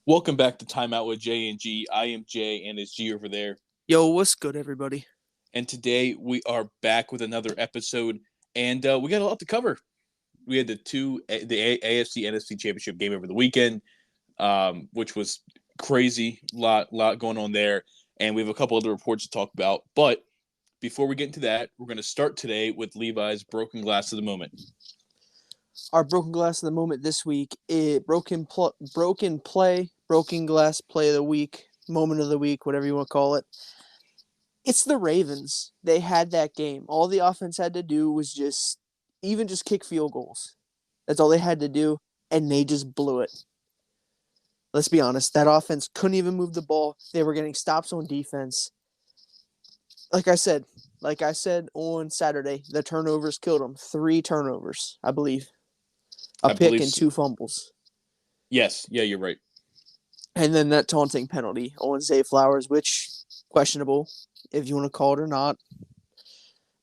Welcome back to Timeout with J and G. I am Jay, and it's G over there. Yo, what's good, everybody? And today we are back with another episode, and we got a lot to cover. We had the AFC NFC Championship game over the weekend, which was crazy. Lot going on there, and we have a couple other reports to talk about. But before we get into that, we're going to start today with Levi's broken glass of the moment. Our broken glass of the moment this week is broken glass play of the week, moment of the week, whatever you want to call it. It's the Ravens. They had that game. All the offense had to do was just kick field goals. That's all they had to do, and they just blew it. Let's be honest. That offense couldn't even move the ball. They were getting stops on defense. Like I said on Saturday, the turnovers killed them. 3 turnovers, I believe. A pick and 2 fumbles. Yes. Yeah, you're right. And then that taunting penalty on Zay Flowers, which questionable, if you want to call it or not.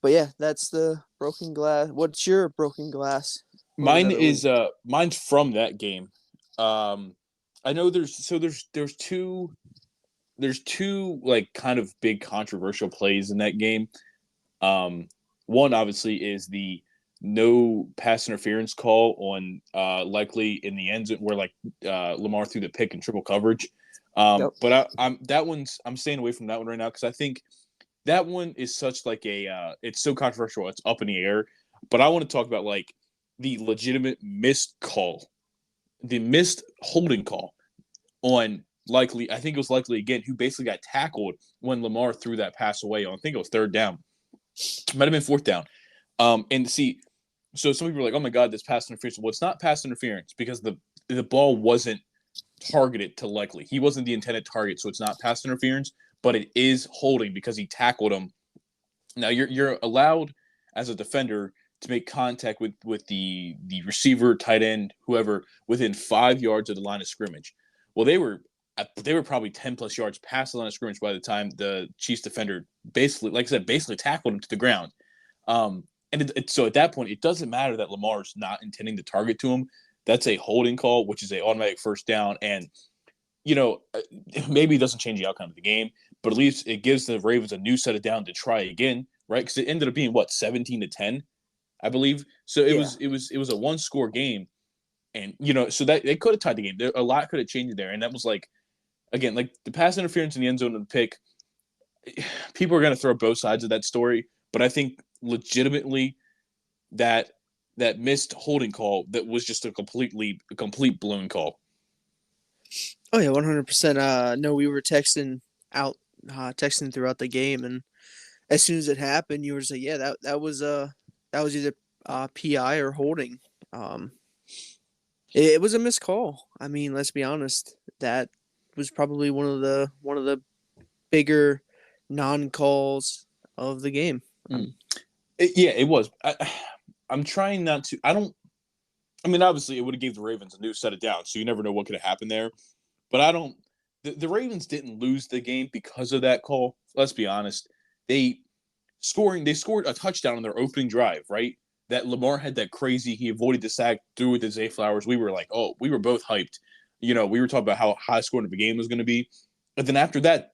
But yeah, that's the broken glass. What's your broken glass? Mine's from that game. I know there's two like kind of big controversial plays in that game. One obviously is the no pass interference call on likely in the end zone where like Lamar threw the pick in triple coverage. Yep. But I'm staying away from that one right now because I think that one is such like it's so controversial. It's up in the air. But I want to talk about like the legitimate missed call, the missed holding call on likely, I think it was likely again, who basically got tackled when Lamar threw that pass away on, I think it was 3rd down. Might have been 4th down. And see, so some people are like, oh my God, this pass interference. Well, it's not pass interference because the ball wasn't targeted to likely. He wasn't the intended target, so it's not pass interference, but it is holding because he tackled him. Now you're allowed as a defender to make contact with the receiver, tight end, whoever, within 5 yards of the line of scrimmage. Well, they were probably 10 plus yards past the line of scrimmage by the time the Chiefs defender basically, like I said, basically tackled him to the ground. So at that point, it doesn't matter that Lamar's not intending to target to him. That's a holding call, which is an automatic 1st down. And, maybe it doesn't change the outcome of the game, but at least it gives the Ravens a new set of down to try again, right? Because it ended up being, 17-10, I believe. So it was a 1-score game. And, so that they could have tied the game. A lot could have changed there. And that was like, again, like the pass interference in the end zone and the pick, people are going to throw both sides of that story. But I think legitimately that missed holding call that was just a complete blown call. Oh yeah, 100%. No, we were texting throughout the game, and as soon as it happened, you were just like, yeah, that was either PI or holding. It was a missed call. I mean, let's be honest. That was probably one of the bigger non-calls of the game. It was. I'm trying not to. Obviously, it would have gave the Ravens a new set of downs, so you never know what could have happened there. But I don't. The Ravens didn't lose the game because of that call. Let's be honest. They scored a touchdown on their opening drive, right? That Lamar had that crazy. He avoided the sack, threw it to Zay Flowers. We were like, oh, we were both hyped. We were talking about how high scoring the game was going to be. But then after that,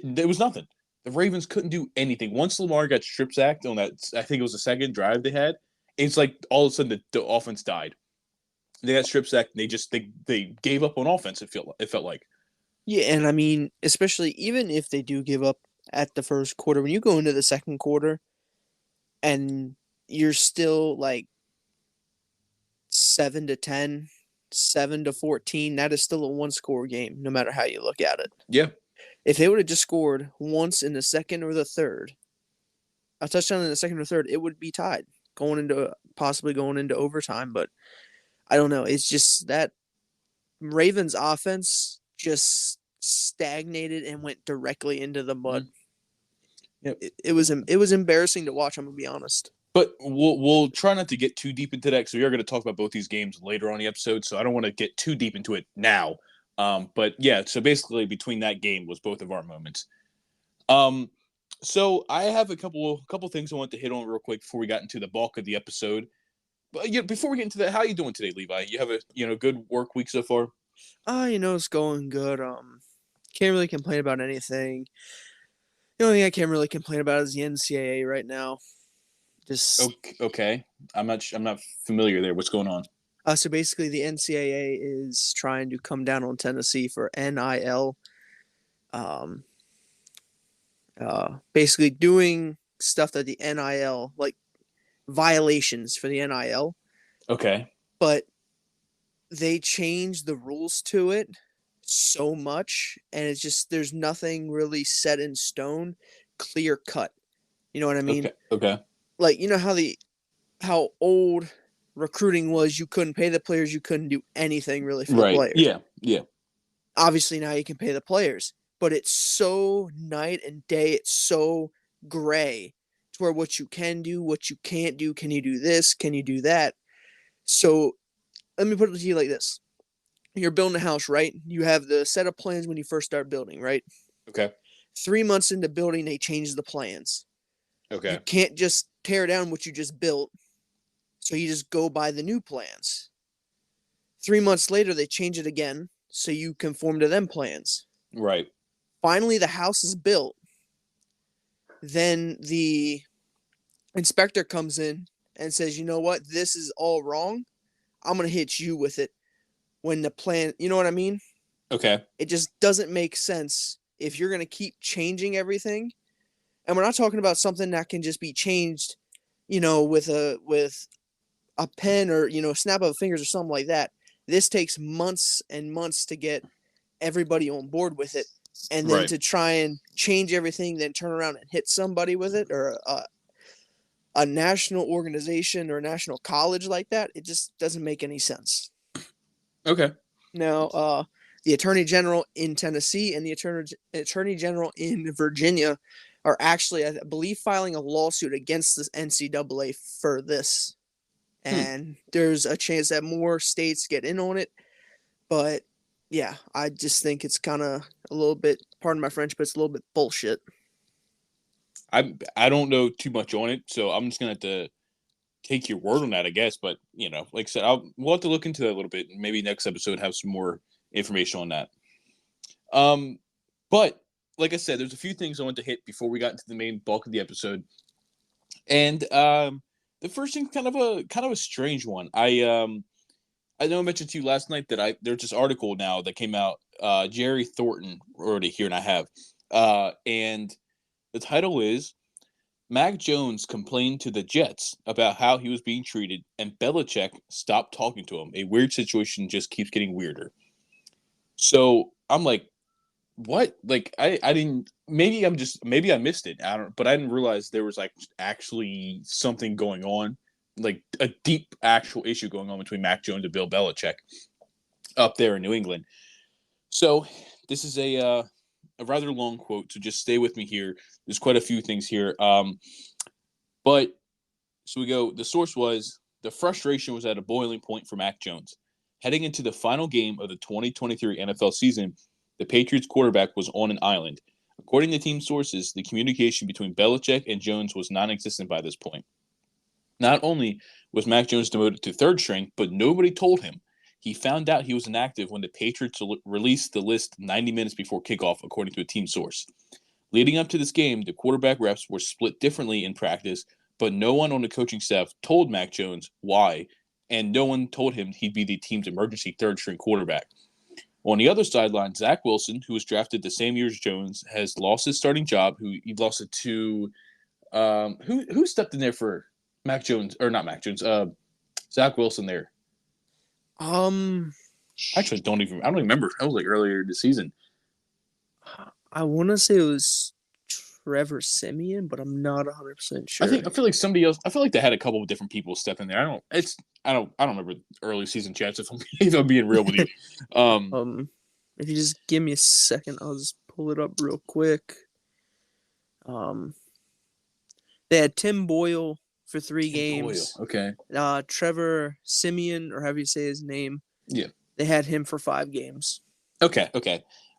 there was nothing. The Ravens couldn't do anything. Once Lamar got strip sacked on that, I think it was the second drive they had, it's like all of a sudden the offense died. They got strip sacked. And they gave up on offense. It felt like. Yeah, and I mean, especially even if they do give up at the first quarter, when you go into the second quarter, and you're still like 7-10, 7-14, that is still a 1-score game, no matter how you look at it. Yeah. If they would have just scored once in the second or the third, a touchdown in the second or third, it would be tied, possibly going into overtime. But I don't know. It's just that Ravens offense just stagnated and went directly into the mud. Yep. It was embarrassing to watch, I'm going to be honest. But we'll try not to get too deep into that because we are going to talk about both these games later on the episode, so I don't want to get too deep into it now. But yeah, so basically between that game was both of our moments. So I have a couple things I want to hit on real quick before we got into the bulk of the episode. But before we get into that, how are you doing today, Levi? You have a good work week so far? It's going good. Can't really complain about anything. The only thing I can't really complain about is the NCAA right now. Just Okay. I'm not familiar there. What's going on? so basically, the NCAA is trying to come down on Tennessee for NIL. Um, basically doing stuff that the NIL like violations for the NIL, Okay. but they changed the rules to it so much, and it's just there's nothing really set in stone, clear cut. You know what I mean? Okay. Okay. Like how old recruiting was, you couldn't pay the players, you couldn't do anything really for the Right. players. Yeah. Yeah. Obviously now you can pay the players, but it's so night and day, it's so gray to where what you can do, what you can't do, can you do this, can you do that? So let me put it to you like this. You're building a house, right? You have the set of plans when you first start building, right? Okay. 3 months into building, they change the plans. You Okay. can't just tear down what you just built, so you just go by the new plans. 3 months later, they change it again, so you conform to them plans. Right. Finally, the house is built. Then the inspector comes in and says, you know what? This is all wrong. I'm going to hit you with it when the plan, you know what I mean? Okay. It just doesn't make sense if you're going to keep changing everything. And we're not talking about something that can just be changed, with a pen or, snap of fingers or something like that. This takes months and months to get everybody on board with it. And then Right. to try and change everything, then turn around and hit somebody with it, or a national organization or a national college like that, it just doesn't make any sense. Okay. Now, the attorney general in Tennessee and the attorney general in Virginia are actually, I believe, filing a lawsuit against the NCAA for this. Hmm. And there's a chance that more states get in on it. But yeah, I just think it's kind of a little bit, pardon my French, but it's a little bit bullshit. I don't know too much on it, so I'm just gonna have to take your word on that, I guess. But like I said, we'll have to look into that a little bit, and maybe next episode have some more information on that. But like I said, there's a few things I want to hit before we got into the main bulk of the episode, and the first thing's kind of a strange one. I know I mentioned to you last night that there's this article now that came out. Jerry Thornton wrote it here, and I have, and the title is Mac Jones complained to the Jets about how he was being treated, and Belichick stopped talking to him. A weird situation just keeps getting weirder. So I'm like, what? Like, I didn't. Maybe I missed it. I don't. But I didn't realize there was like actually something going on, like a deep actual issue going on between Mac Jones and Bill Belichick up there in New England. So this is a rather long quote. So just stay with me here. There's quite a few things here. But so we go. The source was the frustration was at a boiling point for Mac Jones. Heading into the final game of the 2023 NFL season, the Patriots quarterback was on an island. According to team sources, the communication between Belichick and Jones was non existent by this point. Not only was Mac Jones demoted to third string, but nobody told him. He found out he was inactive when the Patriots released the list 90 minutes before kickoff, according to a team source. Leading up to this game, the quarterback reps were split differently in practice, but no one on the coaching staff told Mac Jones why, and no one told him he'd be the team's emergency third string quarterback. On the other sideline, Zach Wilson, who was drafted the same year as Jones, has lost his starting job. He lost it to who stepped in there for Mac Jones, or not Mac Jones, Zach Wilson there. Um, Actually, I don't remember. That was like earlier this season. I want to say it was Trevor Simeon, but I'm not 100% sure. I feel like somebody else. I feel like they had a couple of different people step in there. I don't remember early season chats if I'm being real with you. If you just give me a second, I'll just pull it up real quick. Um, they had Tim Boyle for 3 games. Boyle. Okay. Trevor Simeon, or however you say his name. Yeah. They had him for 5 games. Okay.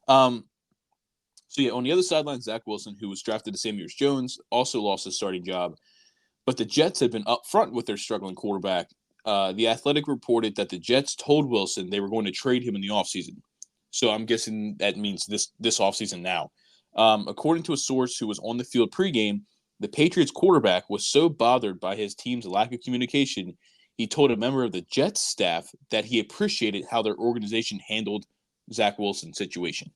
So yeah, on the other sideline, Zach Wilson, who was drafted the same year as Jones, also lost his starting job. But the Jets had been upfront with their struggling quarterback The Athletic reported that the Jets told Wilson they were going to trade him in the offseason. So I'm guessing that means this offseason now. According to a source who was on the field pregame, the Patriots quarterback was so bothered by his team's lack of communication, he told a member of the Jets staff that he appreciated how their organization handled Zach Wilson's situation.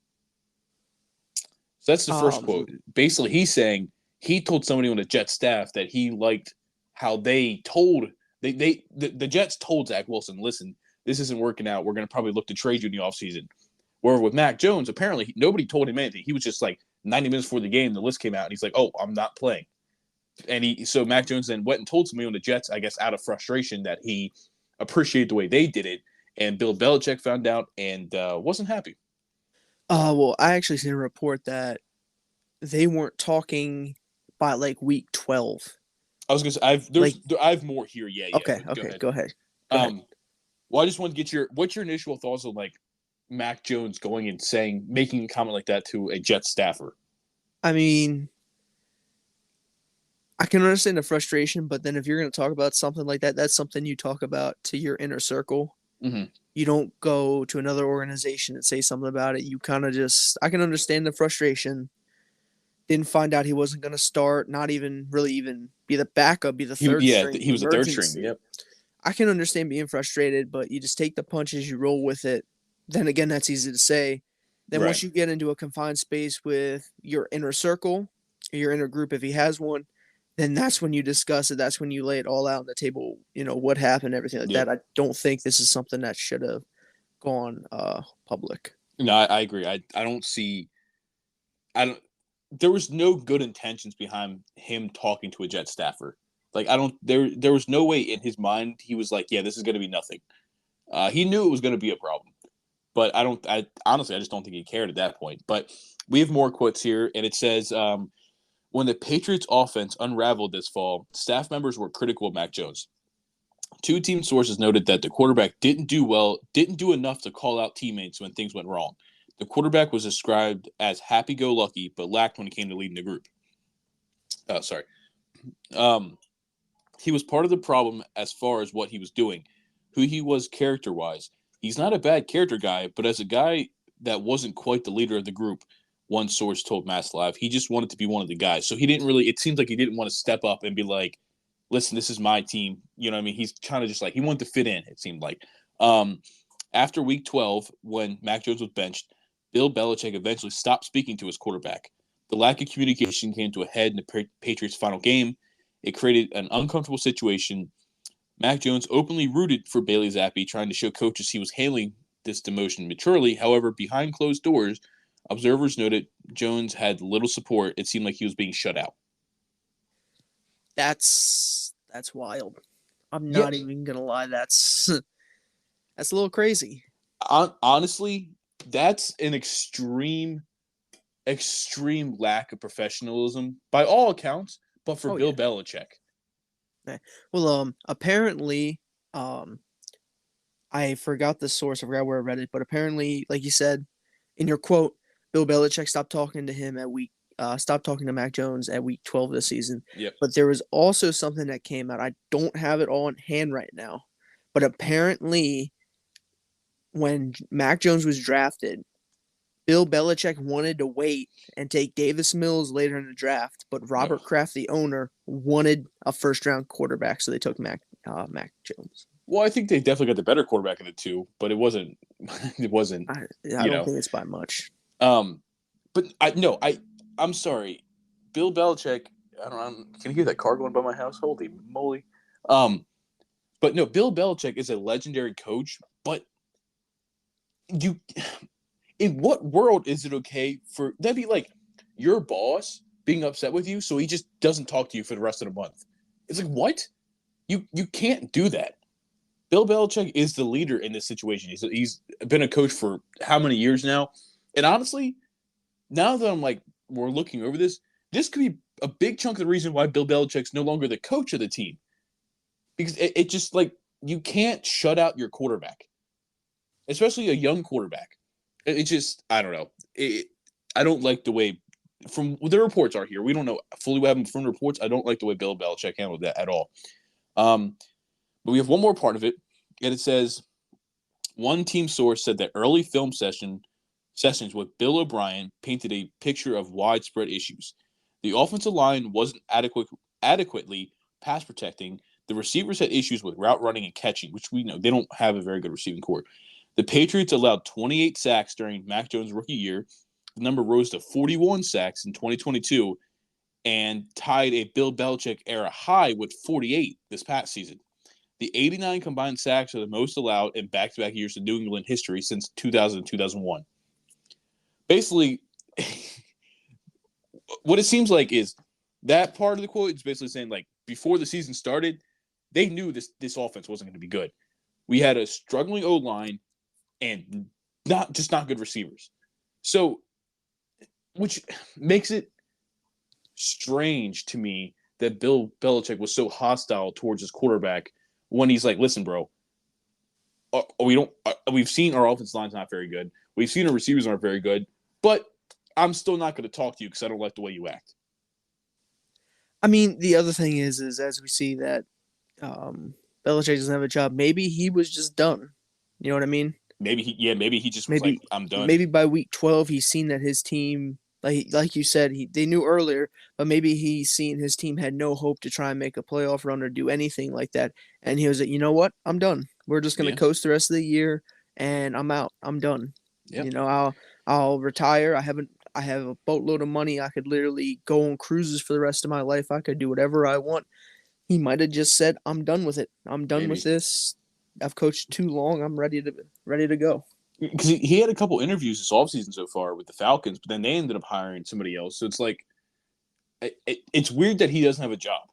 So that's the first quote. Basically, he's saying he told somebody on the Jets staff that he liked how the Jets told Zach Wilson, listen, this isn't working out. We're going to probably look to trade you in the offseason. Where with Mac Jones, apparently nobody told him anything. He was just like 90 minutes before the game, the list came out, and he's like, oh, I'm not playing. And so Mac Jones then went and told somebody on the Jets, I guess out of frustration, that he appreciated the way they did it. And Bill Belichick found out and wasn't happy. Well, I actually seen a report that they weren't talking by like week 12. I was gonna say I have more here. Yeah. Okay. Go ahead. Well, I just want to get what's your initial thoughts on like Mac Jones going and making a comment like that to a Jets staffer? I mean, I can understand the frustration, but then if you're going to talk about something like that, that's something you talk about to your inner circle. Mm-hmm. You don't go to another organization and say something about it. You kind of just, I can understand the frustration. Didn't find out he wasn't going to start, not even really even be the backup, be the third string. He was the third string. Yep. I can understand being frustrated, but you just take the punches, you roll with it. Then again, that's easy to say. Then once you get into a confined space with your inner circle, your inner group, if he has one, then that's when you discuss it. That's when you lay it all out on the table, what happened, everything like that. I don't think this is something that should have gone public. No, I agree. There was no good intentions behind him talking to a Jet staffer. Like, there was no way in his mind he was like, yeah, this is going to be nothing. He knew it was going to be a problem. But honestly, I just don't think he cared at that point. But we have more quotes here, and it says, when the Patriots offense unraveled this fall, staff members were critical of Mac Jones. Two team sources noted that the quarterback didn't do enough to call out teammates when things went wrong. The quarterback was described as happy-go-lucky, but lacked when it came to leading the group. He was part of the problem as far as what he was doing, who he was character-wise. He's not a bad character guy, but as a guy that wasn't quite the leader of the group, one source told Mass Live, he just wanted to be one of the guys. So it seems like he didn't want to step up and be like, listen, this is my team. You know what I mean? He's kind of just like, he wanted to fit in, it seemed like. After week 12, when Mac Jones was benched, Bill Belichick eventually stopped speaking to his quarterback. The lack of communication came to a head in the Patriots' final game. It created an uncomfortable situation. Mac Jones openly rooted for Bailey Zappi, trying to show coaches he was handling this demotion maturely. However, behind closed doors, observers noted Jones had little support. It seemed like he was being shut out. That's wild. I'm not even gonna lie. That's a little crazy. Honestly, that's an extreme lack of professionalism by all accounts, but for Bill Belichick. Well, apparently, I forgot the source. I forgot where I read it, but apparently, like you said in your quote, Bill Belichick stopped talking to Mac Jones at week 12 this season. Yep. But there was also something that came out. I don't have it all in hand right now, but apparently, when Mac Jones was drafted, Bill Belichick wanted to wait and take Davis Mills later in the draft, but Robert Kraft, the owner, wanted a first-round quarterback, so they took Mac Jones. Well, I think they definitely got the better quarterback of the two, but it wasn't. It wasn't. I don't think it's by much. But I'm sorry, Bill Belichick. I don't. Can you hear that car going by my house? Holy moly! But no, Bill Belichick is a legendary coach. But in what world is it okay for that be like your boss being upset with you, so he just doesn't talk to you for the rest of the month? It's like, what? You can't do that. Bill Belichick is the leader in this situation. He's been a coach for how many years now? And honestly, now that we're looking over this could be a big chunk of the reason why Bill Belichick's no longer the coach of the team. Because it just like, you can't shut out your quarterback, especially a young quarterback. It just, I don't know. I don't like the way, from the reports are here, we don't know fully what happened from reports. I don't like the way Bill Belichick handled that at all. But we have one more part of it, and it says one team source said that early film sessions with Bill O'Brien painted a picture of widespread issues. The offensive line wasn't adequately pass protecting. The receivers had issues with route running and catching, which we know they don't have a very good receiving core. The Patriots allowed 28 sacks during Mac Jones' rookie year. The number rose to 41 sacks in 2022 and tied a Bill Belichick era high with 48 this past season. The 89 combined sacks are the most allowed in back-to-back years in New England history since 2000 and 2001. Basically, what it seems like is that part of the quote is basically saying, like, before the season started, they knew this offense wasn't going to be good. We had a struggling O-line and not good receivers. So, which makes it strange to me that Bill Belichick was so hostile towards his quarterback when he's like, listen, bro, we've seen our offense line's not very good. We've seen our receivers aren't very good, but I'm still not going to talk to you because I don't like the way you act. I mean, the other thing is as we see that Belichick doesn't have a job, maybe he was just done. You know what I mean? Maybe he just was like, Maybe I'm done. maybe by week 12 he's seen that his team, like you said, they knew earlier, but maybe he's seen his team had no hope to try and make a playoff run or do anything like that, and he was like, you know what, I'm done. We're just gonna Yeah. coast the rest of the year, and I'm out. I'm done. Yep. You know, I'll retire. I have a boatload of money. I could literally go on cruises for the rest of my life. I could do whatever I want. He might have just said, I'm done with it. I'm done with Maybe. this. I've coached too long. I'm ready to go. Because he had a couple interviews this offseason so far with the Falcons, but then they ended up hiring somebody else. So it's like, it's weird that he doesn't have a job,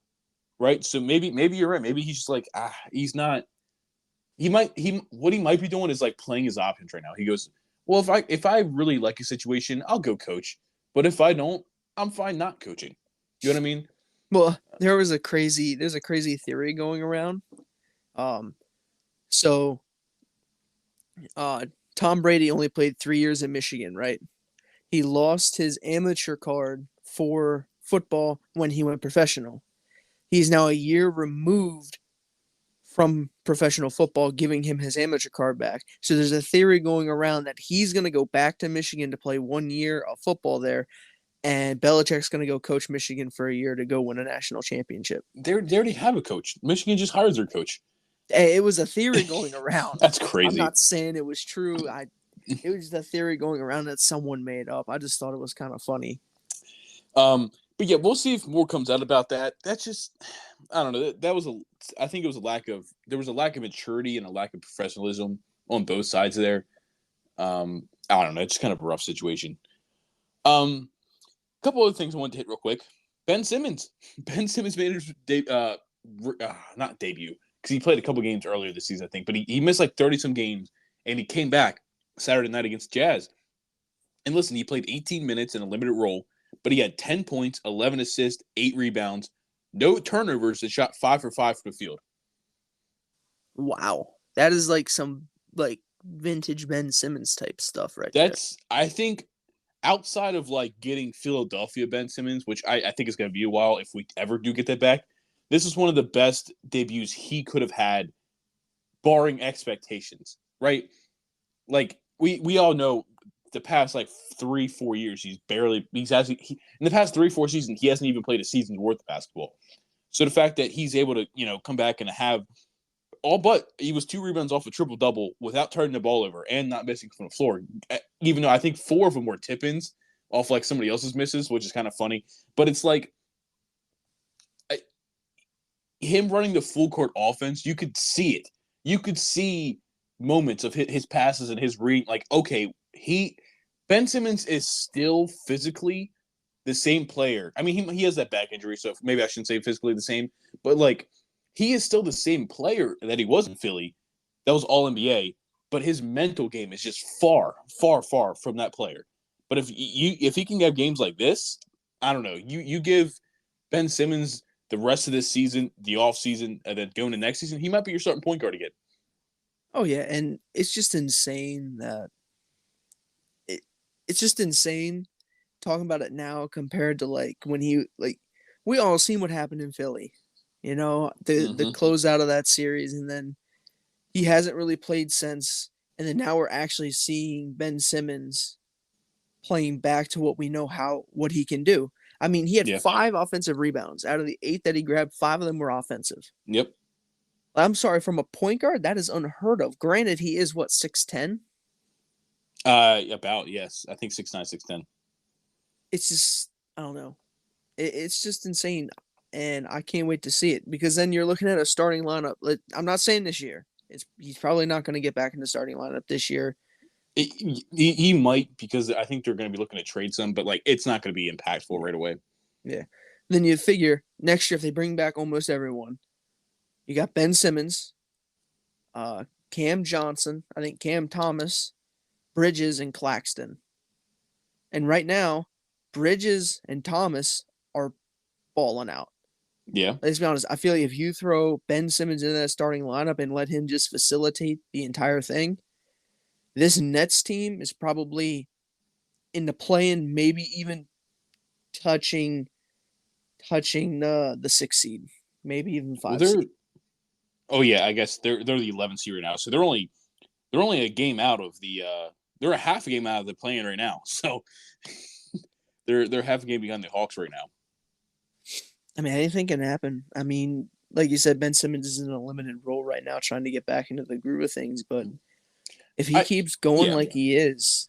right? So maybe you're right. Maybe he's just like, he's not. What he might be doing is like playing his options right now. He goes, well, if I really like a situation, I'll go coach. But if I don't, I'm fine not coaching. You know what I mean? Well, there's a crazy theory going around. Um, so Tom Brady only played 3 years in Michigan, right? He lost his amateur card for football when he went professional. He's now a year removed from professional football, giving him his amateur card back. So there's a theory going around that he's going to go back to Michigan to play 1 year of football there, and Belichick's going to go coach Michigan for a year to go win a national championship. They already have a coach. Michigan just hires their coach. It was a theory going around. That's crazy. I'm not saying it was true. It was just a theory going around that someone made up. I just thought it was kind of funny. But yeah, we'll see if more comes out about that. That's just, I don't know. I think it was there was a lack of maturity and a lack of professionalism on both sides there. I don't know. It's kind of a rough situation. A couple other things I wanted to hit real quick. Ben Simmons. Ben Simmons made his not debut because he played a couple games earlier this season, I think, but he missed like 30 some games and he came back Saturday night against Jazz. And listen, he played 18 minutes in a limited role, but he had 10 points, 11 assists, 8 rebounds, no turnovers, and shot 5 for 5 from the field. Wow. That is like some like vintage Ben Simmons type stuff right there. I think, outside of like getting Philadelphia Ben Simmons, which I think is going to be a while if we ever do get that back, this is one of the best debuts he could have had, barring expectations, right? Like, we all know the past like 3-4 years, in the past 3-4 seasons, he hasn't even played a season's worth of basketball. So the fact that he's able to, come back and have he was 2 rebounds off a triple double without turning the ball over and not missing from the floor. Even though I think 4 of them were tip-ins off like somebody else's misses, which is kind of funny. But it's like him running the full court offense, you could see it. You could see moments of his passes and his read. Like, okay, Ben Simmons is still physically the same player. I mean, he has that back injury, so maybe I shouldn't say physically the same, but like he is still the same player that he was in Philly. That was all NBA, but his mental game is just far, far, far from that player. But if he can have games like this, I don't know. You give Ben Simmons the rest of this season, the off season, and then going to next season, he might be your starting point guard again. Oh yeah, and it's just insane that it's just insane talking about it now compared to like when we all seen what happened in Philly. The closeout of that series, and then he hasn't really played since. And then now we're actually seeing Ben Simmons playing back to what we know what he can do. I mean, he had Yeah. 5 offensive rebounds out of the 8 that he grabbed. 5 of them were offensive. Yep. I'm sorry, from a point guard, that is unheard of. Granted, he is what, 6'10"? About, yes. I think 6'9", 6'10". It's just, I don't know. It's just insane, and I can't wait to see it, because then you're looking at a starting lineup. I'm not saying this year. He's probably not going to get back in the starting lineup this year. He might, because I think they're going to be looking to trade some, but like it's not going to be impactful right away. Yeah. Then you figure next year if they bring back almost everyone, you got Ben Simmons, Cam Johnson, I think Cam Thomas, Bridges, and Claxton. And right now, Bridges and Thomas are balling out. Yeah. Let's be honest. I feel like if you throw Ben Simmons in that starting lineup and let him just facilitate the entire thing, this Nets team is probably in the play-in, maybe even touching the 6th seed, maybe even 5 seed. Oh yeah, I guess they're the 11th seed right now, so they're only a game out of the they're a half a game out of the play-in right now. So they're half a game behind the Hawks right now. I mean, anything can happen. I mean, like you said, Ben Simmons is in a limited role right now, trying to get back into the groove of things. But if he keeps going like he is,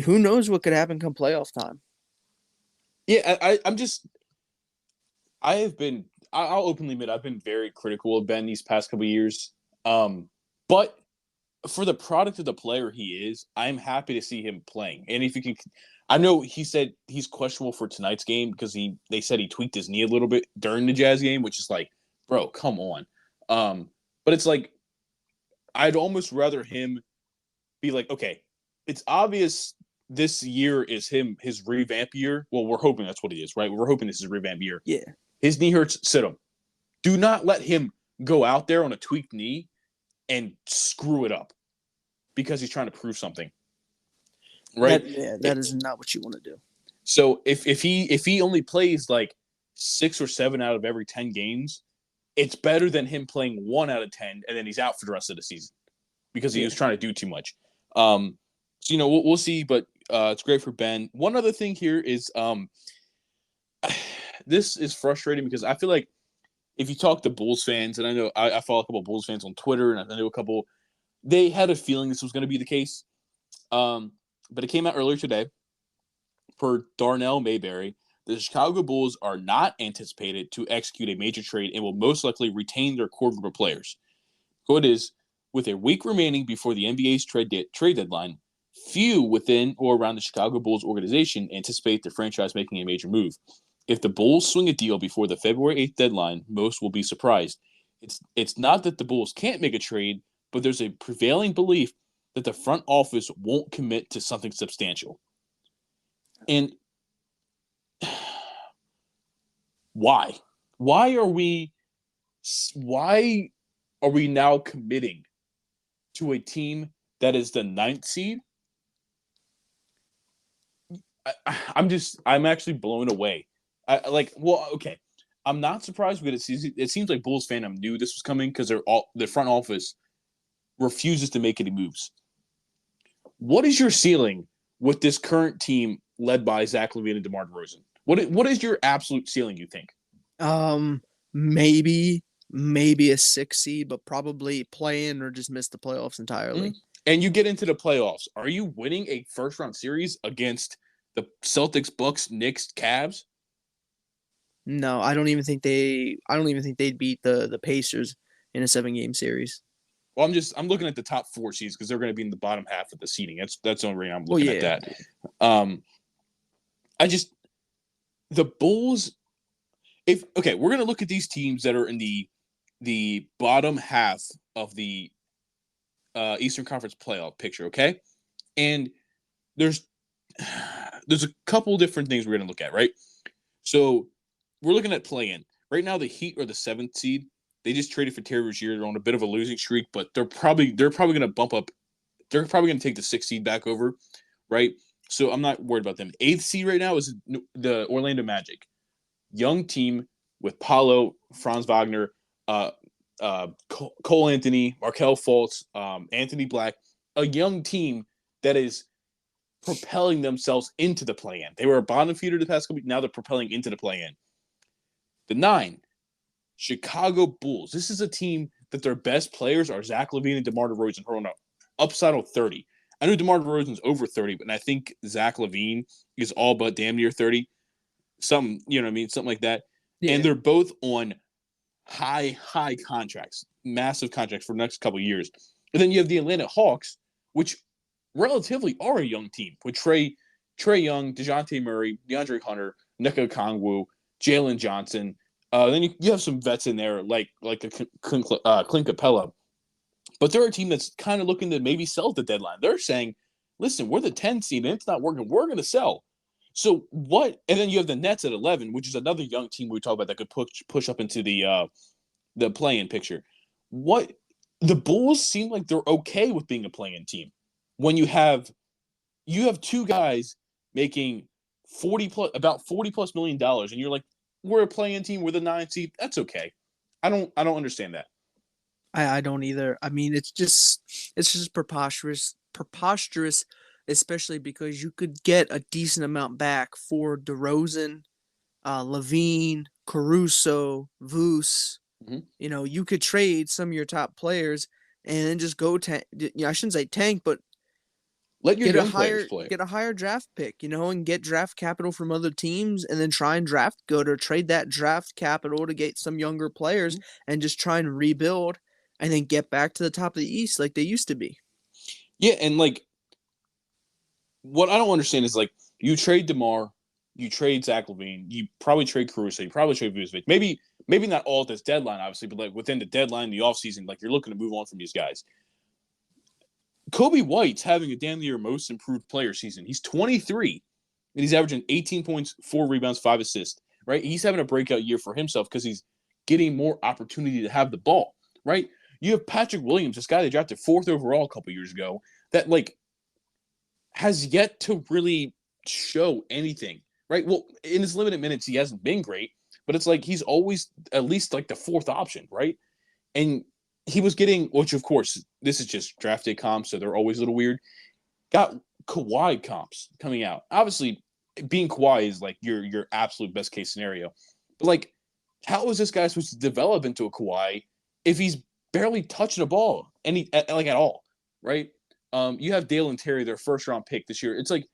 who knows what could happen come playoff time? Yeah, I'll openly admit I've been very critical of Ben these past couple of years. But for the product of the player he is, I'm happy to see him playing. And if you can, I know he said he's questionable for tonight's game because they said he tweaked his knee a little bit during the Jazz game, which is like, bro, come on. But it's like, I'd almost rather him be like, okay, it's obvious this year is his revamp year. Well, we're hoping that's what it is, right? We're hoping this is revamp year. Yeah. His knee hurts, sit him. Do not let him go out there on a tweaked knee and screw it up because he's trying to prove something. Right? That is not what you want to do. So if he only plays like 6 or 7 out of every 10 games, it's better than him playing 1 out of 10 and then he's out for the rest of the season because he was trying to do too much. So we'll see, but it's great for Ben. One other thing here is this is frustrating because I feel like if you talk to Bulls fans, and I know I follow a couple of Bulls fans on Twitter, and I know a couple, they had a feeling this was going to be the case. But it came out earlier today. Per Darnell Mayberry, the Chicago Bulls are not anticipated to execute a major trade and will most likely retain their core group of players. Quote is, with a week remaining before the NBA's trade deadline, few within or around the Chicago Bulls organization anticipate the franchise making a major move. If the Bulls swing a deal before the February 8th deadline, most will be surprised. It's not that the Bulls can't make a trade, but there's a prevailing belief that the front office won't commit to something substantial. And why? Why are we now committing to a team that is the 9th seed? I'm actually blown away. Okay. I'm not surprised because it seems like Bulls fandom knew this was coming because the front office refuses to make any moves. What is your ceiling with this current team led by Zach LaVine and DeMar DeRozan? What is your absolute ceiling, you think? Maybe a 6 seed, but probably play-in or just miss the playoffs entirely. Mm-hmm. And you get into the playoffs. Are you winning a first-round series against the Celtics, Bucks, Knicks, Cavs? No, I don't even think they'd beat the Pacers in a 7-game series. Well, I'm looking at the top 4 seeds because they're going to be in the bottom half of the seeding. That's the only reason I'm looking at that. The Bulls. We're going to look at these teams that are in the bottom half of the Eastern Conference playoff picture. Okay, and there's a couple different things we're going to look at, right? So we're looking at play-in. Right now, the Heat are the 7th seed. They just traded for Terry Rozier. They're on a bit of a losing streak, but they're probably going to bump up. They're probably going to take the 6th seed back over, right? So I'm not worried about them. 8th seed right now is the Orlando Magic. Young team with Paulo, Franz Wagner, Cole Anthony, Markel Fultz, Anthony Black, a young team that is propelling themselves into the play-in. They were a bottom feeder the past couple weeks. Now they're propelling into the play-in. The 9, Chicago Bulls. This is a team that their best players are Zach LaVine and DeMar DeRozan. Hold on, upside on 30. I know DeMar DeRozan's over 30, but I think Zach LaVine is all but damn near 30. Something, you know what I mean? Something like that. Yeah. And they're both on high contracts, massive contracts for the next couple of years. And then you have the Atlanta Hawks, which relatively are a young team with Trae Young, DeJounte Murray, DeAndre Hunter, Nneka Okongwu, Jalen Johnson. Then you have some vets in there like a Clint Capella. But they're a team that's kind of looking to maybe sell at the deadline. They're saying, listen, we're the 10 seed and it's not working. We're going to sell. So what? And then you have the Nets at 11, which is another young team we talk about that could push up into the play-in picture. What? The Bulls seem like they're okay with being a play-in team when you have two guys making about $40+ million, and you're like, we're a play-in team, we're the 9 seed. That's okay. I don't understand that. I don't either. I mean, it's just preposterous, especially because you could get a decent amount back for DeRozan, LaVine, Caruso, Vus. Mm-hmm. You know, you could trade some of your top players and then just go tank. I shouldn't say tank, but let your young players play. Get a higher draft pick, and get draft capital from other teams, and then try and draft good or trade that draft capital to get some younger players and just try and rebuild and then get back to the top of the East like they used to be. Yeah, and like what I don't understand is like you trade DeMar, you trade Zach LaVine, you probably trade Caruso, you probably trade Vucevic. Maybe not all at this deadline, obviously, but like within the deadline, the offseason, like you're looking to move on from these guys. Kobe White's having a damn near most improved player season. He's 23, and he's averaging 18 points, 4 rebounds, 5 assists, right? He's having a breakout year for himself because he's getting more opportunity to have the ball, right? You have Patrick Williams, this guy they drafted 4th overall a couple years ago, that like has yet to really show anything, right? Well, in his limited minutes, he hasn't been great, but it's like he's always at least like the 4th option, right? And he was getting, which of course, this is just draft day comps, so they're always a little weird. Got Kawhi comps coming out. Obviously, being Kawhi is like your absolute best case scenario. But like, how is this guy supposed to develop into a Kawhi if he's barely touching a ball at all, right? You have Dalen Terry, their 1st-round pick this year. It's like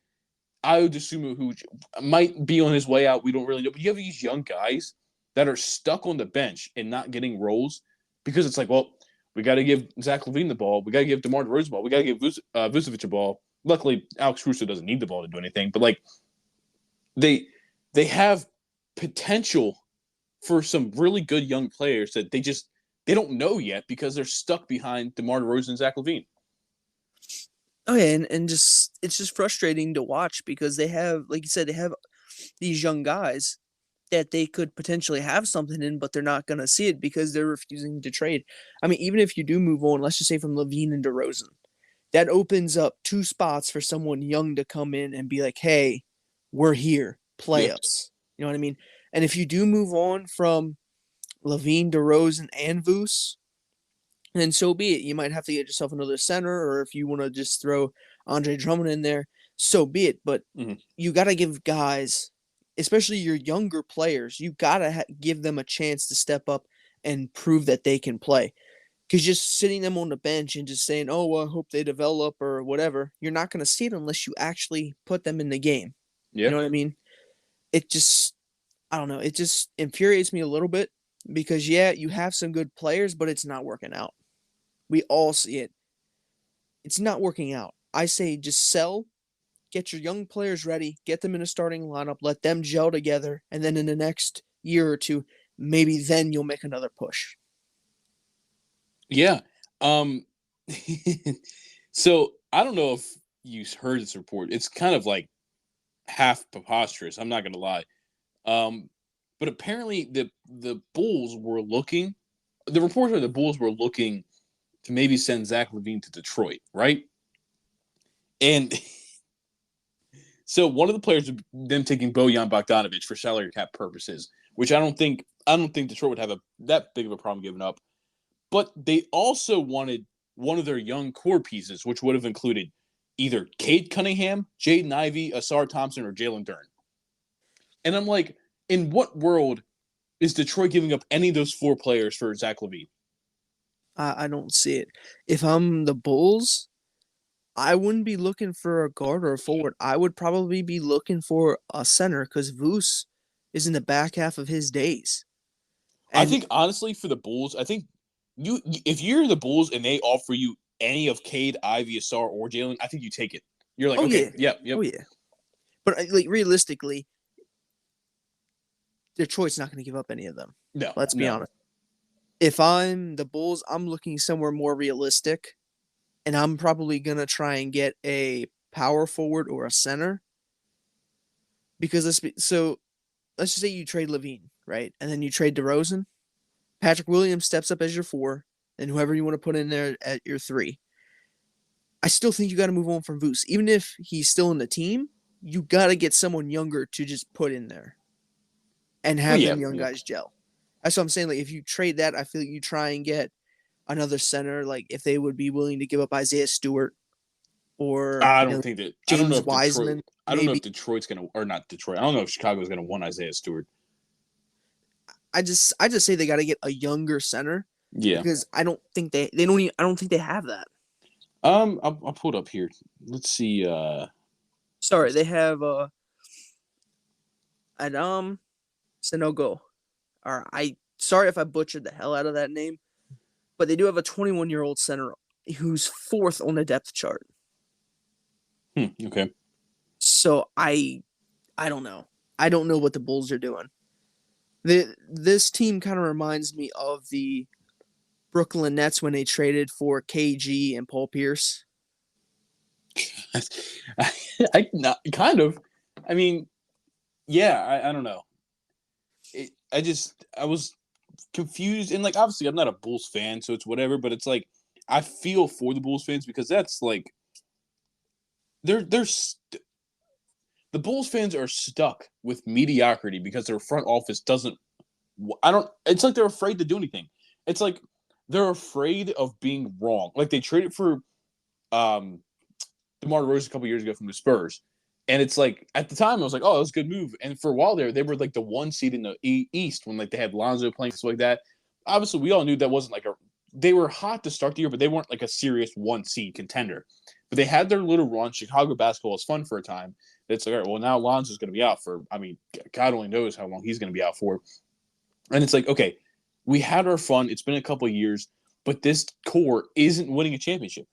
Ayo Dosunmu, who might be on his way out. We don't really know. But you have these young guys that are stuck on the bench and not getting roles because it's like, well, we got to give Zach LaVine the ball. We got to give DeMar DeRozan the ball. We got to give Vucevic a ball. Luckily, Alex Caruso doesn't need the ball to do anything. But like, they have potential for some really good young players that they don't know yet because they're stuck behind DeMar DeRozan and Zach LaVine. Oh yeah, and just it's just frustrating to watch because they have, like you said, they have these young guys that they could potentially have something in, but they're not going to see it because they're refusing to trade. I mean, even if you do move on, let's just say from LaVine and DeRozan, that opens up 2 spots for someone young to come in and be like, hey, we're here, play us. You know what I mean? And if you do move on from LaVine, DeRozan, and Vus, then so be it. You might have to get yourself another center, or if you want to just throw Andre Drummond in there, so be it. But you got to give guys, especially your younger players, you got to give them a chance to step up and prove that they can play. Because just sitting them on the bench and just saying, oh, well, I hope they develop or whatever, you're not going to see it unless you actually put them in the game. Yeah. You know what I mean? It just, I don't know. It just infuriates me a little bit because, yeah, you have some good players, but it's not working out. We all see it. It's not working out. I say just sell, get your young players ready, get them in a starting lineup, let them gel together, and then in the next year or two, maybe then you'll make another push. Yeah. So I don't know if you heard this report. It's kind of like half preposterous. I'm not going to lie. But apparently the Bulls were looking. The reports are the Bulls were looking to maybe send Zach LaVine to Detroit, right? And so one of the players, them taking Bojan Bogdanovic for salary cap purposes, which I don't think Detroit would have that big of a problem giving up. But they also wanted one of their young core pieces, which would have included either Cade Cunningham, Jaden Ivey, Asar Thompson, or Jalen Dern. And I'm like, in what world is Detroit giving up any of those four players for Zach LaVine? I don't see it. If I'm the Bulls, I wouldn't be looking for a guard or a forward. I would probably be looking for a center because Voos is in the back half of his days. I And think honestly, for the Bulls, I think if you're the Bulls and they offer you any of Cade, Ivy, Asar, or Jalen, I think you take it. You're like, oh okay, yeah, yep, yep. oh yeah. But like realistically, Detroit's not going to give up any of them. No, Let's be no. honest. If I'm the Bulls, I'm looking somewhere more realistic, and I'm probably going to try and get a power forward or a center because let's just say you trade Levine, right? And then you trade DeRozan. Patrick Williams steps up as your four, and whoever you want to put in there at your three. I still think you got to move on from Voos. Even if he's still in the team, you got to get someone younger to just put in there and Well, have yeah, them young yeah. guys gel. That's what I'm saying. Like, if you trade that, I feel like you try and get another center. Like, if they would be willing to give up Isaiah Stewart or I don't think that. I don't know James if Detroit. Wiseman, I don't know maybe. if Detroit's gonna or not Detroit. I don't know if Chicago's gonna want Isaiah Stewart. I just say they got to get a younger center Yeah. because I don't think they don't even, I don't think they have that. I'll pull it up here. Let's see. Sorry, they have Adam Sinogo. Or I sorry if I butchered the hell out of that name, but they do have a 21-year-old center who's fourth on the depth chart. Okay. So I don't know. I don't know what the Bulls are doing. This team kind of reminds me of the Brooklyn Nets when they traded for KG and Paul Pierce. I not kind of. I mean, yeah. I don't know. I was confused and like obviously I'm not a Bulls fan, so it's whatever. But it's like I feel for the Bulls fans because that's like the Bulls fans are stuck with mediocrity because their front office doesn't. I don't. It's like they're afraid to do anything. It's like they're afraid of being wrong. Like they traded for um DeMar DeRozan a couple years ago from the Spurs, and it's like at the time I was like, oh, that was a good move. And for a while there, they were like the one seed in the East when like they had Lonzo playing stuff like that. Obviously, we all knew that wasn't like a. They were hot to start the year, but they weren't like a serious one seed contender. But they had their little run. Chicago basketball was fun for a time. It's like, all right, well, now Lonzo's going to be out for, I mean, God only knows how long he's going to be out for. And it's like, okay, we had our fun. It's been a couple of years, but this core isn't winning a championship.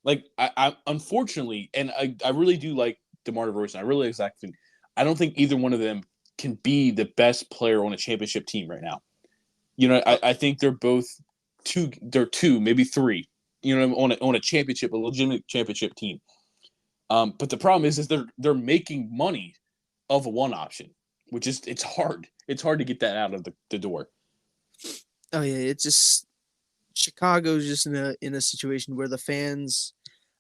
Like, I unfortunately, and I really do like DeMar DeRozan. I really like Zach LaVine. I don't think either one of them can be the best player on a championship team right now. You know, I think they're both two, maybe three, you know, on a championship, a legitimate championship team. But the problem is they're making money of a one option, which is it's hard. It's hard to get that out of the door. Oh yeah, it's just Chicago's just in a situation where the fans.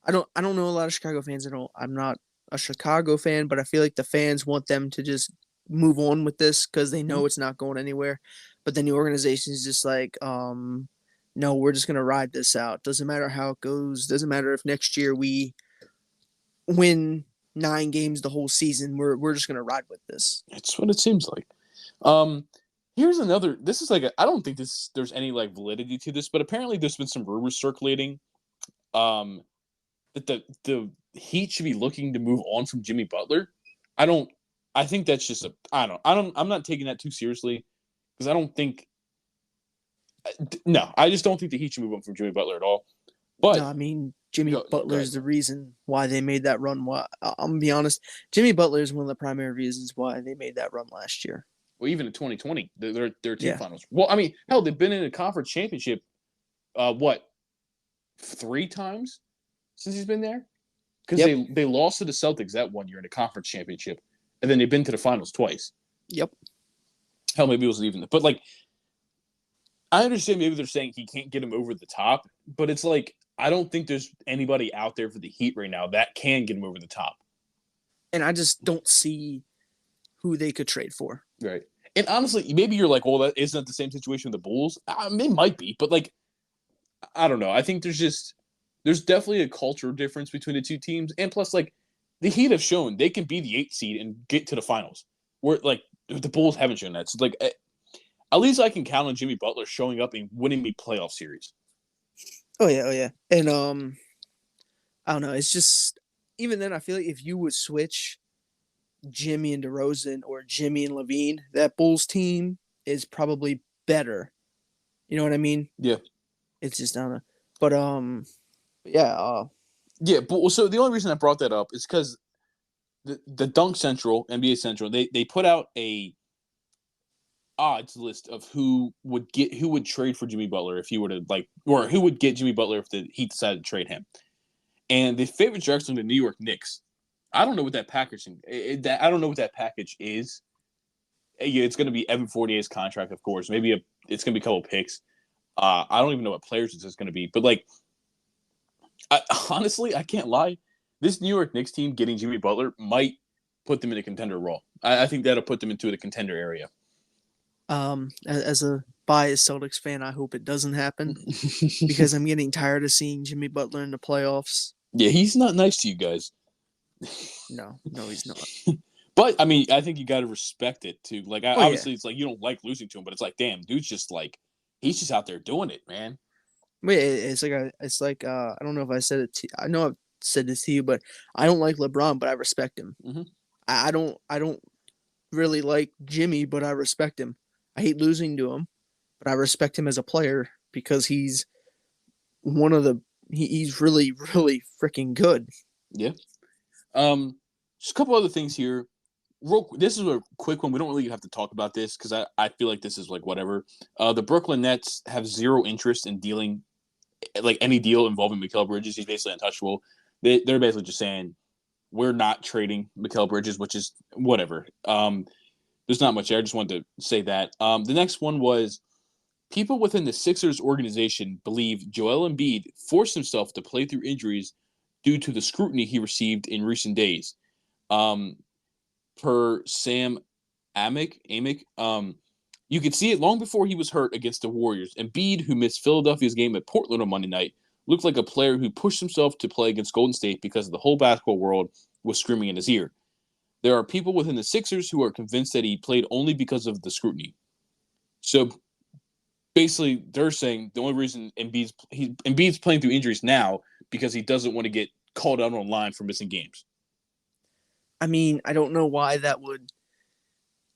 I don't know a lot of Chicago fans. I'm not a Chicago fan, but I feel like the fans want them to just move on with this because they know it's not going anywhere. But then the organization is just like, no, we're just gonna ride this out. Doesn't matter how it goes. Doesn't matter if next year we win 9 games the whole season. We're just gonna ride with this. That's what it seems like. Um, Here's another. This is like I don't think there's any like validity to this, but apparently there's been some rumors circulating that the Heat should be looking to move on from Jimmy Butler. I don't. I think that's just a. I don't. I don't. I'm not taking that too seriously because I don't think. No, I just don't think the Heat should move on from Jimmy Butler at all. But No, I mean Jimmy Butler ahead. is the reason why they made that run. I'm gonna be honest, Jimmy Butler is one of the primary reasons why they made that run last year. Well, even in 2020, their team Yeah. finals. Well, I mean, hell, they've been in a conference championship. What 3 times since he's been there? Because Yep. they lost to the Celtics that one year in a conference championship, and then they've been to the finals twice. Yep. Hell, maybe it was even. But like, I understand maybe they're saying he can't get him over the top, but it's like I don't think there's anybody out there for the Heat right now that can get him over the top. And I just don't see who they could trade for. Right. And honestly, maybe you're like, well, that isn't the same situation with the Bulls. It might be, but like, I don't know. I think there's definitely a culture difference between the two teams, and plus, like, the Heat have shown they can be the 8th seed and get to the finals, where like the Bulls haven't shown that. So like, at least I can count on Jimmy Butler showing up and winning me playoff series. Oh yeah. And I don't know. It's just even then, I feel like if you would switch Jimmy and DeRozan or Jimmy and Levine, that Bulls team is probably better. You know what I mean? Yeah. It's just I don't know. But yeah. Yeah, but so the only reason I brought that up is because the Dunk Central, NBA Central, they put out a odds list of who would trade for Jimmy Butler if he were to like, or who would get Jimmy Butler if the Heat decided to trade him. And the favorite direction the New York Knicks. I don't know what that packaging. I don't know what that package is. Yeah, it's going to be Evan Fournier's contract, of course. Maybe it's going to be a couple picks. I don't even know what players it's going to be, but like, honestly, I can't lie. This New York Knicks team getting Jimmy Butler might put them in a contender role. I think that'll put them into the contender area. As a biased Celtics fan, I hope it doesn't happen because I'm getting tired of seeing Jimmy Butler in the playoffs. Yeah, he's not nice to you guys. No, he's not. But I mean, I think you got to respect it too. Like, obviously, Yeah. it's like you don't like losing to him, but it's like, damn, dude's just like, he's just out there doing it, man. But it's like I don't know if I said it to I know I've said this to you, but I don't like LeBron, but I respect him. Mm-hmm. I don't really like Jimmy, but I respect him. I hate losing to him, but I respect him as a player because he's he's really freaking good. Yeah. Just a couple other things here. This is a quick one. We don't really have to talk about this because I feel like this is like whatever. The Brooklyn Nets have zero interest in dealing like any deal involving Mikal Bridges. He's basically untouchable. They're basically just saying we're not trading Mikal Bridges, which is whatever. There's not much there. I just wanted to say that. The next one was people within the Sixers organization believe Joel Embiid forced himself to play through injuries due to the scrutiny he received in recent days. Per Sam Amick, you could see it long before he was hurt against the Warriors. Embiid, who missed Philadelphia's game at Portland on Monday night, looked like a player who pushed himself to play against Golden State because the whole basketball world was screaming in his ear. There are people within the Sixers who are convinced that he played only because of the scrutiny. So basically, they're saying the only reason Embiid's playing through injuries now because he doesn't want to get called out online for missing games. I mean, I don't know why that would.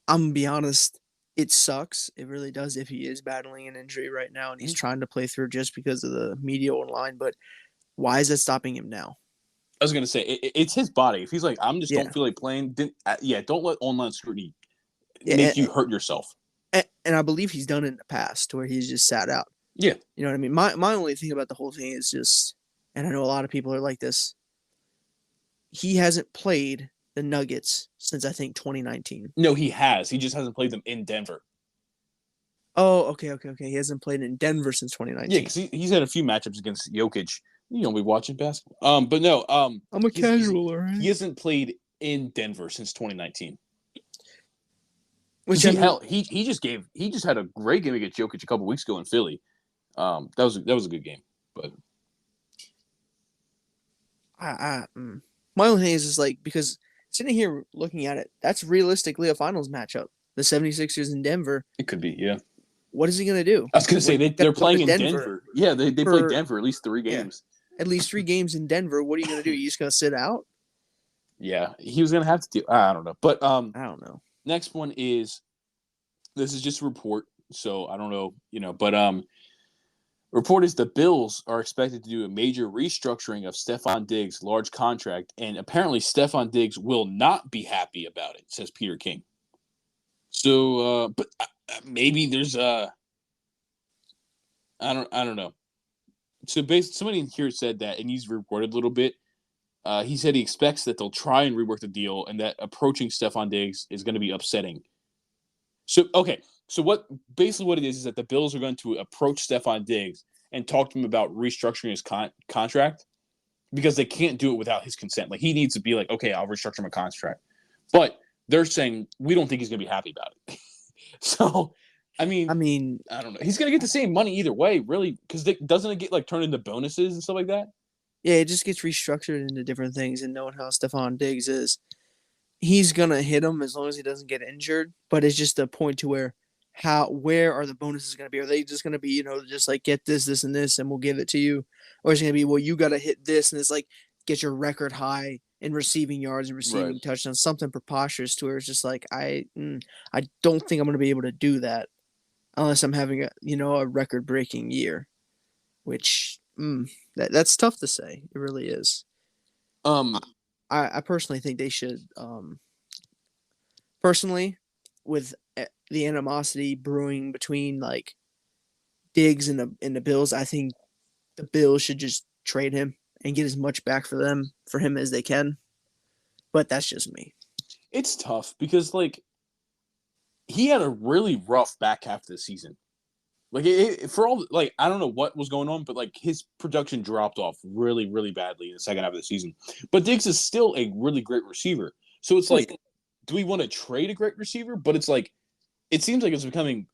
I'm gonna be honest. It sucks. It really does if he is battling an injury right now and he's trying to play through just because of the media online. But why is that stopping him now? I was gonna say it's his body. If he's like, don't feel like playing. Don't let online scrutiny make you hurt yourself. And I believe he's done it in the past where he's just sat out. Yeah, you know what I mean. My only thing about the whole thing is just, and I know a lot of people are like this. He hasn't played the Nuggets since I think 2019. No, he has. He just hasn't played them in Denver. Oh, okay. He hasn't played in Denver since 2019. Yeah, because he's had a few matchups against Jokic. You know, we watching basketball. But no, I'm a casual, all right. He hasn't played in Denver since 2019. Which he just had a great game against Jokic a couple weeks ago in Philly. That was a good game, but my only thing is like because sitting here looking at it, that's realistically a finals matchup. The 76ers in Denver. It could be, yeah. What is he going to do? I was going to say they're playing in Denver. Yeah, they play Denver at least 3 games. Yeah, at least 3 games in Denver. What are you going to do? You just going to sit out? Yeah, he was going to have to do. I don't know, but I don't know. Next one is this is just a report, so I don't know, but report is the Bills are expected to do a major restructuring of Stephon Diggs' large contract, and apparently Stephon Diggs will not be happy about it, says Peter King. So, but maybe there's I don't know. So somebody in here said that, and he's reported a little bit. He said he expects that they'll try and rework the deal, and that approaching Stephon Diggs is going to be upsetting. So what it is that the Bills are going to approach Stephon Diggs and talk to him about restructuring his contract because they can't do it without his consent. Like he needs to be like, okay, I'll restructure my contract, but they're saying we don't think he's going to be happy about it. So, I I mean, mean, I don't know. He's gonna get the same money either way, really, because doesn't it get like turned into bonuses and stuff like that? yeah, it just gets restructured into different things. And knowing how Stephon Diggs is, he's gonna hit him as long as he doesn't get injured. But it's just a point to where are the bonuses gonna be? Are they just gonna be, just like get this, this, and this, and we'll give it to you, or is it gonna be, well, you gotta hit this, and it's like get your record high in receiving yards and Right. receiving touchdowns, something preposterous to where it's just like I don't think I'm gonna be able to do that unless I'm having a record breaking year, which that's tough to say. It really is. Um. I personally think they should personally, with the animosity brewing between like Diggs and the Bills, I think the Bills should just trade him and get as much back for him as they can. But that's just me. It's tough because like he had a really rough back half of the season. Like for all like I don't know what was going on, but like his production dropped off really, really badly in the second half of the season. But Diggs is still a really great receiver. So it's Oh yeah, like, do we want to trade a great receiver? But it's like it seems like it's becoming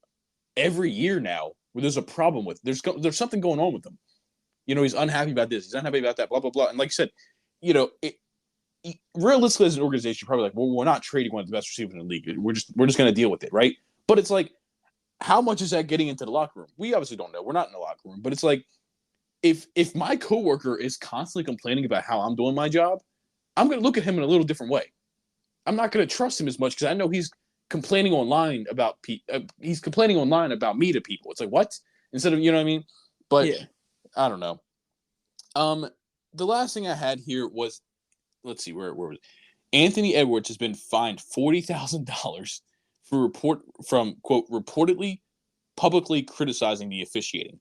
every year now where there's a problem with there's something going on with him. He's unhappy about this, he's unhappy about that, blah blah blah. And like I said, realistically as an organization, you're probably like, well, we're not trading one of the best receivers in the league. We're just going to deal with it, right? But it's like, how much is that getting into the locker room? We obviously don't know. We're not in the locker room, but it's like, if my coworker is constantly complaining about how I'm doing my job, I'm going to look at him in a little different way. I'm not going to trust him as much because I know he's complaining online about he's complaining online about me to people. It's like, what? Instead of, you know what I mean? But yeah. I don't know. The last thing I had here was, let's see, where was it? Anthony Edwards has been fined $40,000 for quote reportedly publicly criticizing the officiating.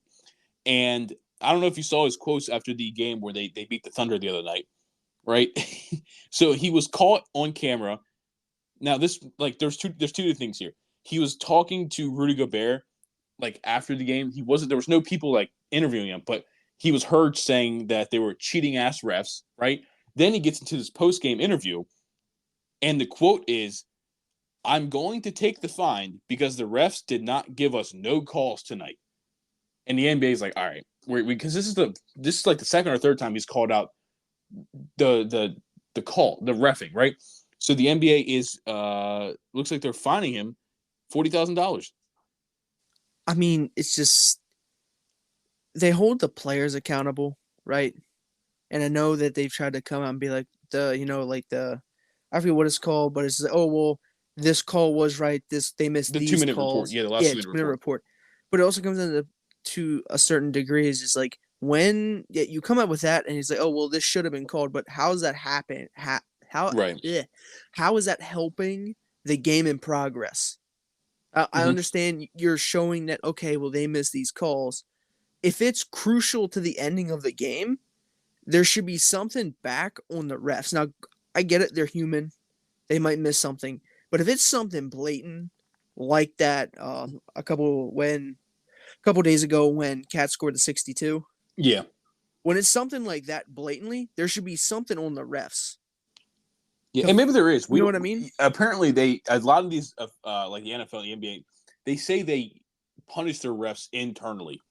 And I don't know if you saw his quotes after the game where they beat the Thunder the other night, right? So he was caught on camera. Now this like there's two things here. He was talking to Rudy Gobert like after the game. There was no people like interviewing him, but he was heard saying that they were cheating ass refs, right? Then he gets into this post game interview, and the quote is, "I'm going to take the fine because the refs did not give us no calls tonight." And the NBA is like, "All right, because this is like the second or third time he's called out the call, the reffing, right?" So the NBA is looks like they're fining him $40,000. I mean, it's just they hold the players accountable, right? And I know that they've tried to come out and be like I forget what it's called, but it's like, oh well, this call was right. They missed The these 2 minute report, calls. yeah, the last Yeah, 2 minute 2 minute report. report. But it also comes into to a certain degree is just like when you come up with that and he's like, oh well, this should have been called, but how's that happen? Right. How is that helping the game in progress? I Mm-hmm. understand you're showing that okay, well they missed these calls. If it's crucial to the ending of the game, there should be something back on the refs. Now, I get it; they're human; they might miss something. But if it's something blatant like that, a couple days ago when Cat scored the 62, Yeah. when it's something like that blatantly, there should be something on the refs. Yeah, and maybe there is. You We know don't. what I mean? Apparently, a lot of these, like the NFL, the NBA, they say they punish their refs internally,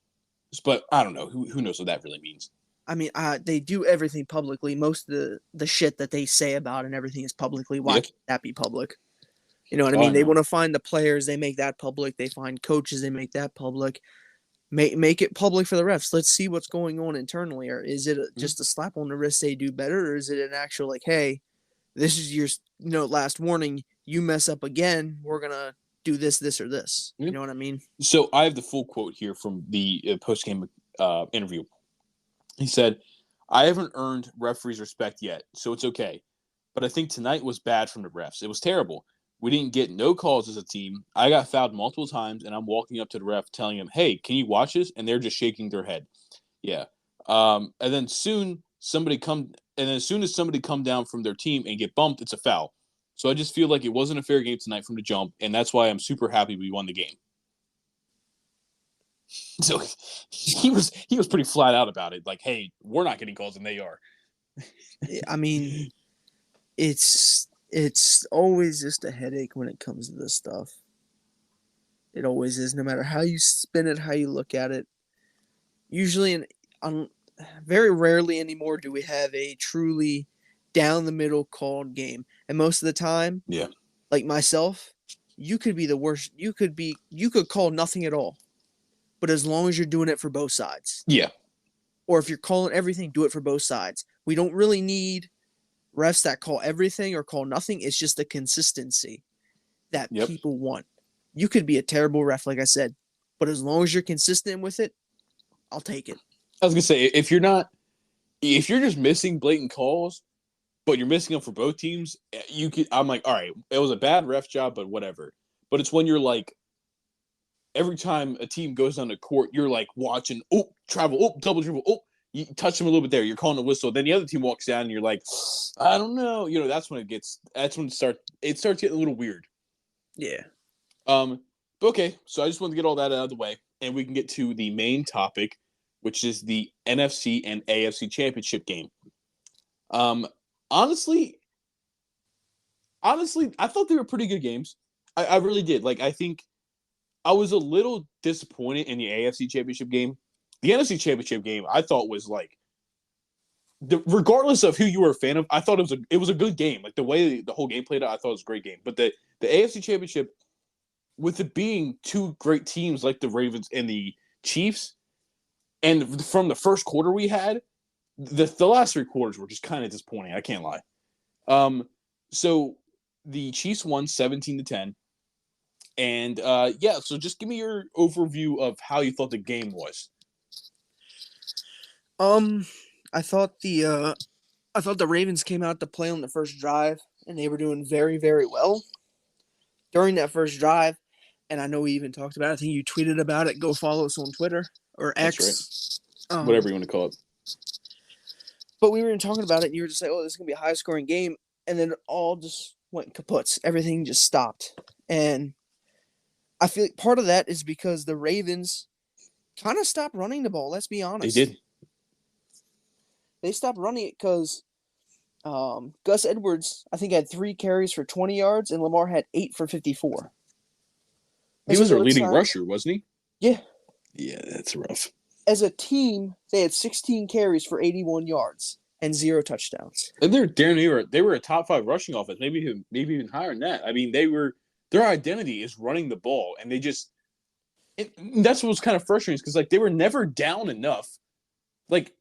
but I don't know. Who knows what that really means? I mean, they do everything publicly. Most of the shit that they say about and everything is publicly. Why Yeah. can't that be public? You know what I Oh, I mean? They know. want to find the players, they make that public. They find coaches, they make that public. Make it public for the refs. Let's see what's going on internally. Or is it Mhm. just a slap on the wrist? They do better, or is it an actual like, hey, this is your last warning. You mess up again, we're gonna do this, this, or this. Yeah. You know what I mean? So I have the full quote here from the post game interview. He said, "I haven't earned referees' respect yet, so it's okay. But I think tonight was bad from the refs. It was terrible. We didn't get no calls as a team. I got fouled multiple times, and I'm walking up to the ref telling him, 'Hey, can you watch this?' And they're just shaking their head. Yeah. And then as soon as somebody come down from their team and get bumped, it's a foul. So I just feel like it wasn't a fair game tonight from the jump, and that's why I'm super happy we won the game." So he was pretty flat out about it. Like, hey, we're not getting calls and they are. I mean, it's always just a headache when it comes to this stuff. It always is, no matter how you spin it, how you look at it. Usually, very rarely anymore do we have a truly down the middle called game. And most of the time, Yeah. like myself, you could be the worst. You could call nothing at all. But as long as you're doing it for both sides. Yeah. Or if you're calling everything, do it for both sides. We don't really need refs that call everything or call nothing. It's just the consistency that Yep. people want. You could be a terrible ref, like I said, but as long as you're consistent with it, I'll take it. I was gonna say if you're just missing blatant calls, but you're missing them for both teams, you could. I'm like, all right, it was a bad ref job, but whatever. But it's when you're like, every time a team goes on the court, you're like watching, travel, double dribble, you touch them a little bit there, you're calling a whistle. Then the other team walks down, and you're like, I don't know. That's when it starts getting a little weird. Yeah. But okay, so I just wanted to get all that out of the way, and we can get to the main topic, which is the NFC and AFC championship game. Honestly, I thought they were pretty good games. I really did. Like, I think I was a little disappointed in the AFC championship game. The NFC championship game, I thought was like, regardless of who you were a fan of, I thought it was a good game. Like the way the whole game played out, I thought it was a great game. But the AFC championship, with it being two great teams like the Ravens and the Chiefs, and from the first quarter we had, the last three quarters were just kind of disappointing. I can't lie. So the Chiefs won 17-10. And so just give me your overview of how you thought the game was. I thought the Ravens came out to play on the first drive, and they were doing very, very well during that first drive. And I know we even talked about it. I think you tweeted about it. Go follow us on Twitter or X. That's right. Whatever you want to call it. But we were talking about it, and you were just like, oh, this is going to be a high-scoring game. And then it all just went kaputs. Everything just stopped. And I feel like part of that is because the Ravens kind of stopped running the ball. Let's be honest. They did. They stopped running it because Gus Edwards, I think, had 3 carries for 20 yards, and Lamar had 8 for 54. He was our leading rusher, wasn't he? Yeah. Yeah, that's rough. As a team, they had 16 carries for 81 yards and 0 touchdowns. And they were a top 5 rushing offense, maybe even higher than that. I mean, their identity is running the ball, and that's what was kind of frustrating because like they were never down enough. Like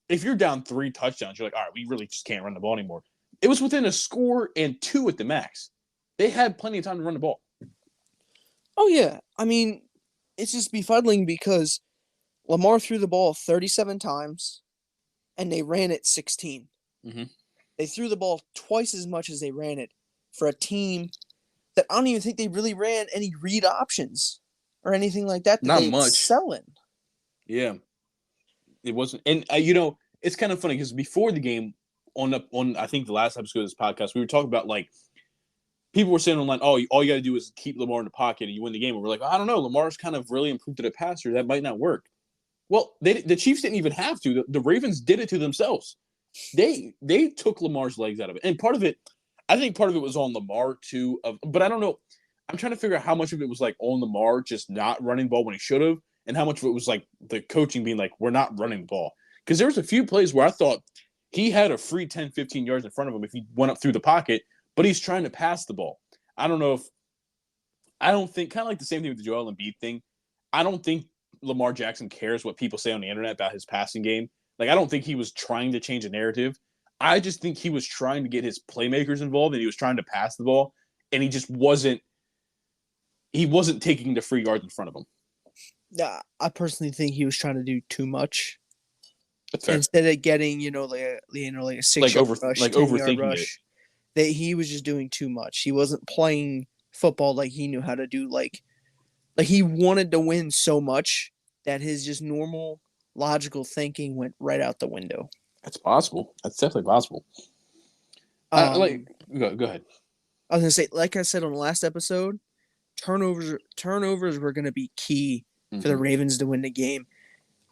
if you're down 3 touchdowns, you're like, all right, we really just can't run the ball anymore. It was within a score and 2 at the max. They had plenty of time to run the ball. Oh yeah, I mean, it's just befuddling because Lamar threw the ball 37 times, and they ran it 16. Mm-hmm. They threw the ball twice as much as they ran it for a team that I don't even think they really ran any read options or anything like that. Not much. Selling. Yeah, it wasn't. And it's kind of funny because before the game, on I think the last episode of this podcast, we were talking about like people were saying online, oh, all you got to do is keep Lamar in the pocket and you win the game. And we're like, I don't know, Lamar's kind of really improved at a passer. That might not work. Well, the Chiefs didn't even have to. The Ravens did it to themselves. They took Lamar's legs out of it, and I think part of it was on Lamar too. But I don't know. I'm trying to figure out how much of it was like on Lamar just not running the ball when he should have, and how much of it was like the coaching being like, we're not running the ball. Because there was a few plays where I thought he had a free 10, 15 yards in front of him if he went up through the pocket, but he's trying to pass the ball. I don't think, kind of like the same thing with the Joel Embiid thing. I don't think Lamar Jackson cares what people say on the internet about his passing game. Like, I don't think he was trying to change a narrative. I just think he was trying to get his playmakers involved, and he was trying to pass the ball, and he just wasn't taking the free yards in front of him. Yeah, I personally think he was trying to do too much. That's fair. Instead of getting, like a 6-yard rush, overthinking rush, that he was just doing too much. He wasn't playing football like he knew how to do. Like he wanted to win so much that his just normal logical thinking went right out the window. That's possible. That's definitely possible. Go ahead. I was gonna say, like I said on the last episode, turnovers were gonna be key for the Ravens to win the game.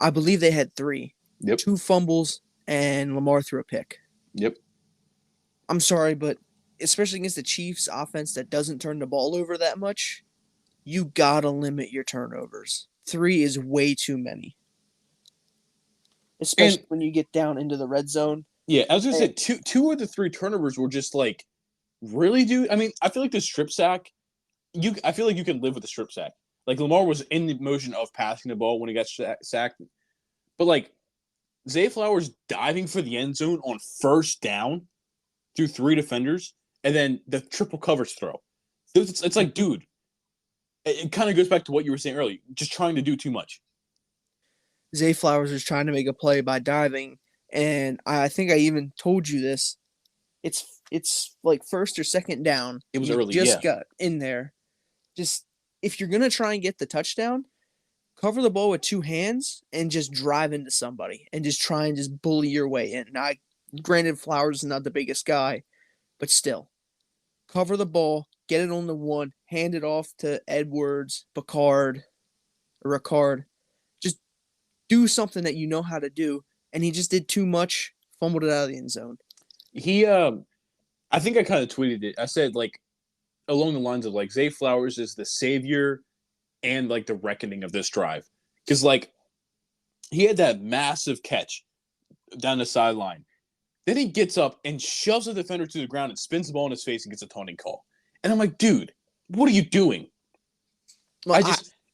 I believe they had 3. Yep. 2 fumbles and Lamar threw a pick. Yep. I'm sorry, but especially against the Chiefs offense that doesn't turn the ball over that much, you gotta limit your turnovers. 3 is way too many, And especially when you get down into the red zone. yeah, I was gonna say And two of the three turnovers were just like really, dude. I mean, I feel like the strip sack. I feel like you can live with the strip sack. Like Lamar was in the motion of passing the ball when he got sacked, but like Zay Flowers diving for the end zone on first down through 3 defenders, and then the triple covers throw. It's like, dude, it kind of goes back to what you were saying earlier, just trying to do too much. Zay Flowers was trying to make a play by diving, and I think I even told you this. It's like first or second down. It was You early, just yeah. got in there. Just if you're gonna try and get the touchdown, cover the ball with 2 hands and just drive into somebody and just try and just bully your way in. Now, granted, Flowers is not the biggest guy, but still, cover the ball, get it on the one, hand it off to Edwards, Ricard. Just do something that you know how to do. And he just did too much, fumbled it out of the end zone. He, I think I kind of tweeted it. I said like along the lines of like Zay Flowers is the savior and like the reckoning of this drive because like he had that massive catch down the sideline. Then he gets up and shoves the defender to the ground and spins the ball in his face and gets a taunting call. And I'm like, dude, what are you doing? Well,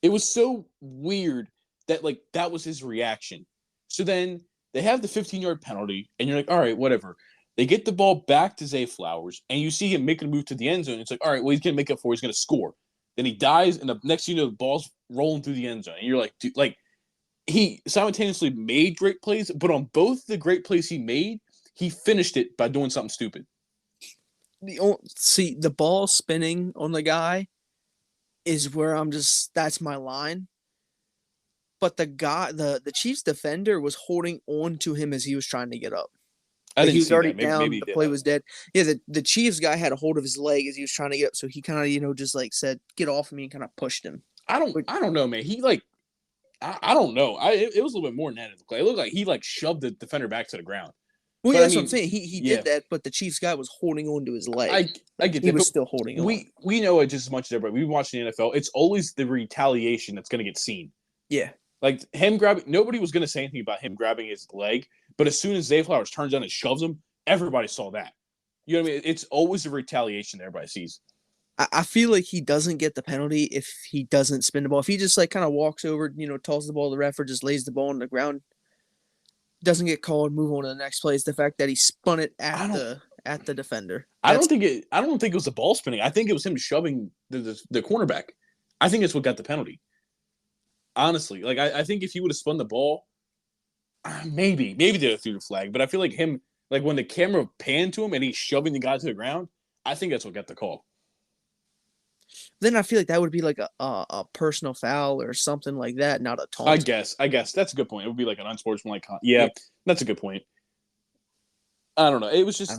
It was so weird that like that was his reaction. So then they have the 15-yard penalty, and you're like, all right, whatever. They get the ball back to Zay Flowers, and you see him making a move to the end zone. It's like, all right, well, he's gonna make up for it. He's gonna score. Then he dies, and the next thing you know, the ball's rolling through the end zone. And you're like, dude, like he simultaneously made great plays, but on both the great plays he made, he finished it by doing something stupid. see the ball spinning on the guy is where I'm just that's my line. But the Chiefs defender was holding on to him as he was trying to get up. I Like he didn't was see already that. Maybe down, he the did play that. was dead. Yeah, the Chiefs guy had a hold of his leg as he was trying to get up, so he kind of just like said, "Get off of me," and kind of pushed him. But I don't know, man. He like I don't know. It was a little bit more than that in the play. It looked like he like shoved the defender back to the ground. well, But yeah, I that's what I'm mean, saying. He yeah, did that, but the Chiefs guy was holding on to his leg. I Like get he that. was But still holding on. we know it just as much as everybody. We watch the NFL. It's always the retaliation that's going to get seen. Yeah, Like him grabbing, nobody was going to say anything about him grabbing his leg. But as soon as Zay Flowers turns on and shoves him, everybody saw that. You know what I mean? It's always the retaliation that everybody sees. I feel like he doesn't get the penalty if he doesn't spin the ball. If he just like kind of walks over, tosses the ball to the ref or just lays the ball on the ground, doesn't get called, move on to the next play. It's the fact that he spun it I don't. at the defender. I don't think it. I don't think it was the ball spinning. I think it was him shoving the cornerback. I think it's what got the penalty. Honestly, like I think if he would have spun the ball, maybe they threw the flag. But I feel like him, like when the camera panned to him and he's shoving the guy to the ground, I think that's what got the call. Then I feel like that would be like a personal foul or something like that, not a I taunt. guess that's a good point. It would be like an unsportsmanlike. Yeah, Yeah, that's a good point. I don't know. It was I just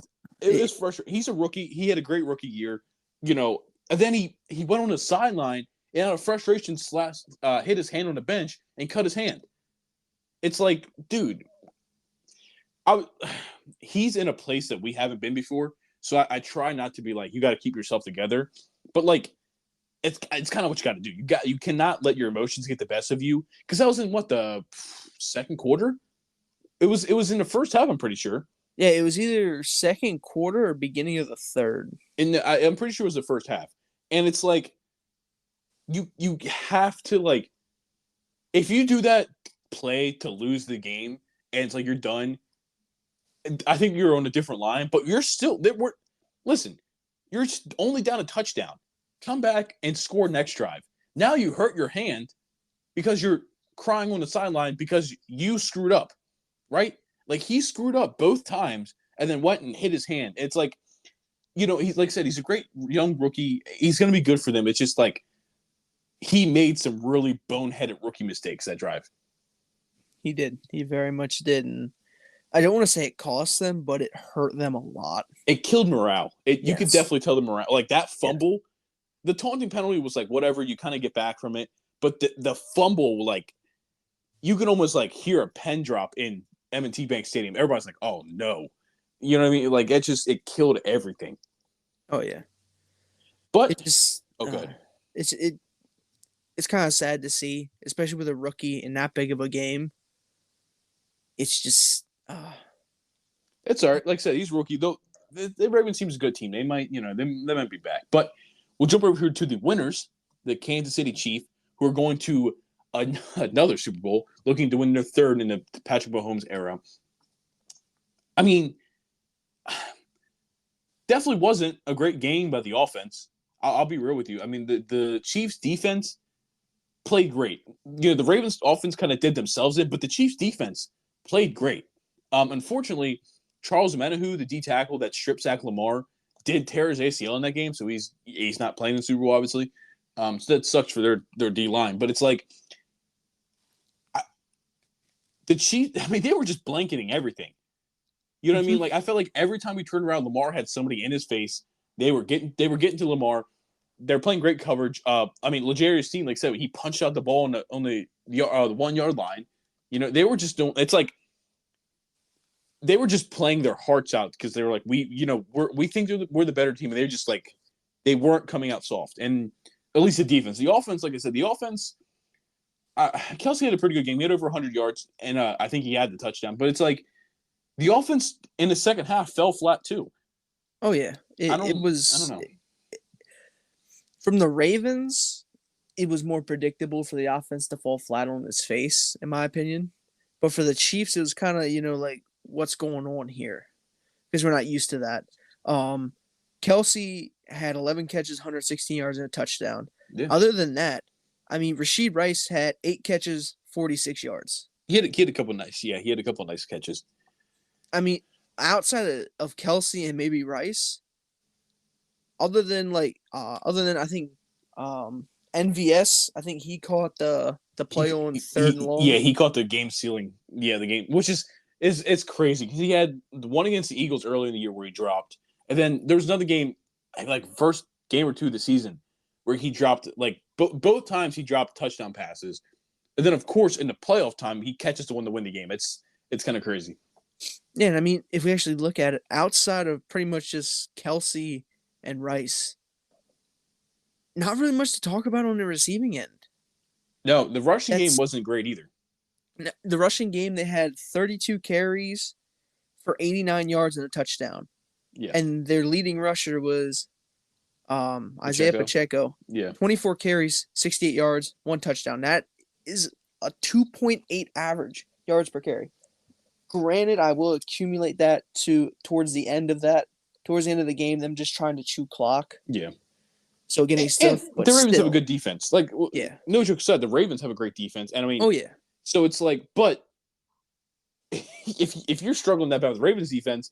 don't- it was frustrating. He's a rookie. He had a great rookie year, And then he went on the sideline and out of frustration hit his hand on the bench and cut his hand. It's like, dude, he's in a place that we haven't been before. So I try not to be like, you got to keep yourself together, but like, it's kind of what you got to do. You cannot let your emotions get the best of you because that was in what the second quarter. It was in the first half. I'm pretty sure. yeah, it was either second quarter or beginning of the third. I'm pretty sure it was the first half, and it's like you have to like if you do that play to lose the game and it's like you're done. I think you're on a different line, but you're still listen. You're only down a touchdown. Come back and score next drive. Now you hurt your hand because you're crying on the sideline because you screwed up, right? Like he screwed up both times and then went and hit his hand. It's like, he's like I said, he's a great young rookie. He's going to be good for them. It's just like he made some really boneheaded rookie mistakes that drive. He did. He very much did, and I don't want to say it cost them, but it hurt them a lot. It killed morale. You could Yes. definitely tell the morale. Like that fumble, Yes. the taunting penalty was like whatever. You kind of get back from it, but the fumble, like you can almost like hear a pen drop in M&T Bank Stadium. Everybody's like, "Oh no," you know what I mean? Like it killed everything. Oh yeah. But It just good. it's it it's kind of sad to see, especially with a rookie in that big of a game. It's just, It's all right. Like I said, he's rookie though. The Ravens seems a good team. They might, they might be back. But we'll jump over here to the winners, the Kansas City Chiefs, who are going to another Super Bowl, looking to win their third in the Patrick Mahomes era. I mean, definitely wasn't a great game by the offense. I'll be real with you. I mean, the Chiefs defense played great. The Ravens offense kind of did themselves in, but the Chiefs defense played great. Unfortunately, Charles Menahu, the D tackle that strip sacked Lamar, did tear his ACL in that game, so he's not playing in the Super Bowl, obviously. So that sucks for their D line. But it's like the Chiefs. I mean, they were just blanketing everything. You know what I mean? Like I felt like every time we turned around, Lamar had somebody in his face. They were getting to Lamar. They're playing great coverage. I mean, L'Jarius Sneed, like I said, he punched out the ball on the 1 yard line. They were just doing. It's like they were just playing their hearts out because they were like, we think we're the better team, and they're just like they weren't coming out soft. And at least the defense, the offense, like I said, the offense. Kelsey had a pretty good game. He had over 100 yards, and I think he had the touchdown. But it's like the offense in the second half fell flat too. Oh yeah, it was. I don't know. From the Ravens, it was more predictable for the offense to fall flat on its face, in my opinion. But for the Chiefs, it was kind of like what's going on here because we're not used to that. Kelsey had 11 catches, 116 yards, and a touchdown. Yeah. Other than that, I mean, Rashid Rice had 8 catches, 46 yards. He had a couple nice, he had a couple nice catches. I mean, outside of Kelsey and maybe Rice, other than I think NVS, I think he caught the play on third and long. Yeah, he caught the game sealing. Yeah, the game, which is it's crazy because he had the one against the Eagles early in the year where he dropped, and then there was another game, like first game or two of the season, where he dropped like both times he dropped touchdown passes, and then of course in the playoff time he catches the one to win the game. It's kind of crazy. Yeah, and I mean if we actually look at it, outside of pretty much just Kelsey and Rice, not really much to talk about on the receiving end. No, the rushing game wasn't great either. The rushing game, they had 32 carries for 89 yards and a touchdown. Yeah. And their leading rusher was Isaiah Pacheco. Yeah. 24 carries, 68 yards, 1 touchdown. That is a 2.8 average yards per carry. Granted, I will accumulate that towards the end of the game, them just trying to chew clock. Yeah. So getting stuff. But the Ravens have a good defense. Like, yeah. No joke aside, the Ravens have a great defense. And I mean, oh yeah. So it's like, but if you're struggling that bad with the Ravens defense,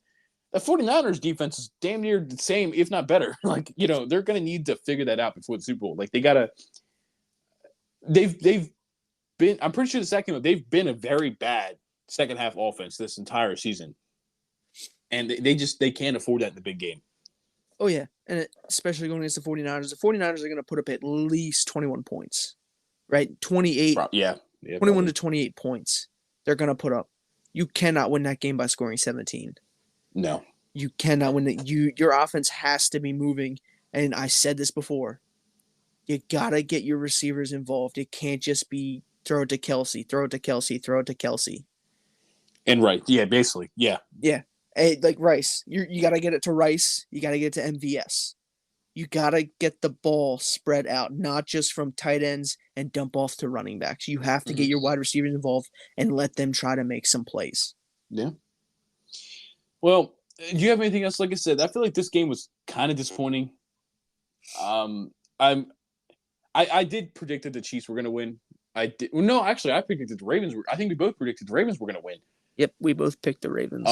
the 49ers defense is damn near the same, if not better. Like, they're going to need to figure that out before the Super Bowl. Like, they've been, I'm pretty sure they've been a very bad second half offense this entire season. And they can't afford that in the big game. Oh, yeah. And especially going against the 49ers. The 49ers are going to put up at least 21 points, right? 28. Yeah. 21 probably. To 28 points they're going to put up. You cannot win that game by scoring 17. No. You cannot win it. Your offense has to be moving. And I said this before. You got to get your receivers involved. It can't just be throw it to Kelsey, throw it to Kelsey, throw it to Kelsey. And right. Yeah, basically. Yeah. Yeah. Like Rice. You got to get it to Rice. You got to get it to MVS. You got to get the ball spread out, not just from tight ends and dump off to running backs. You have to get your wide receivers involved and let them try to make some plays. Yeah. Well, do you have anything else? Like I said, I feel like this game was kind of disappointing. I did predict that the Chiefs were going to win. I did. Well, no, actually, I predicted the Ravens were. I think we both predicted the Ravens were going to win. Yep, we both picked the Ravens.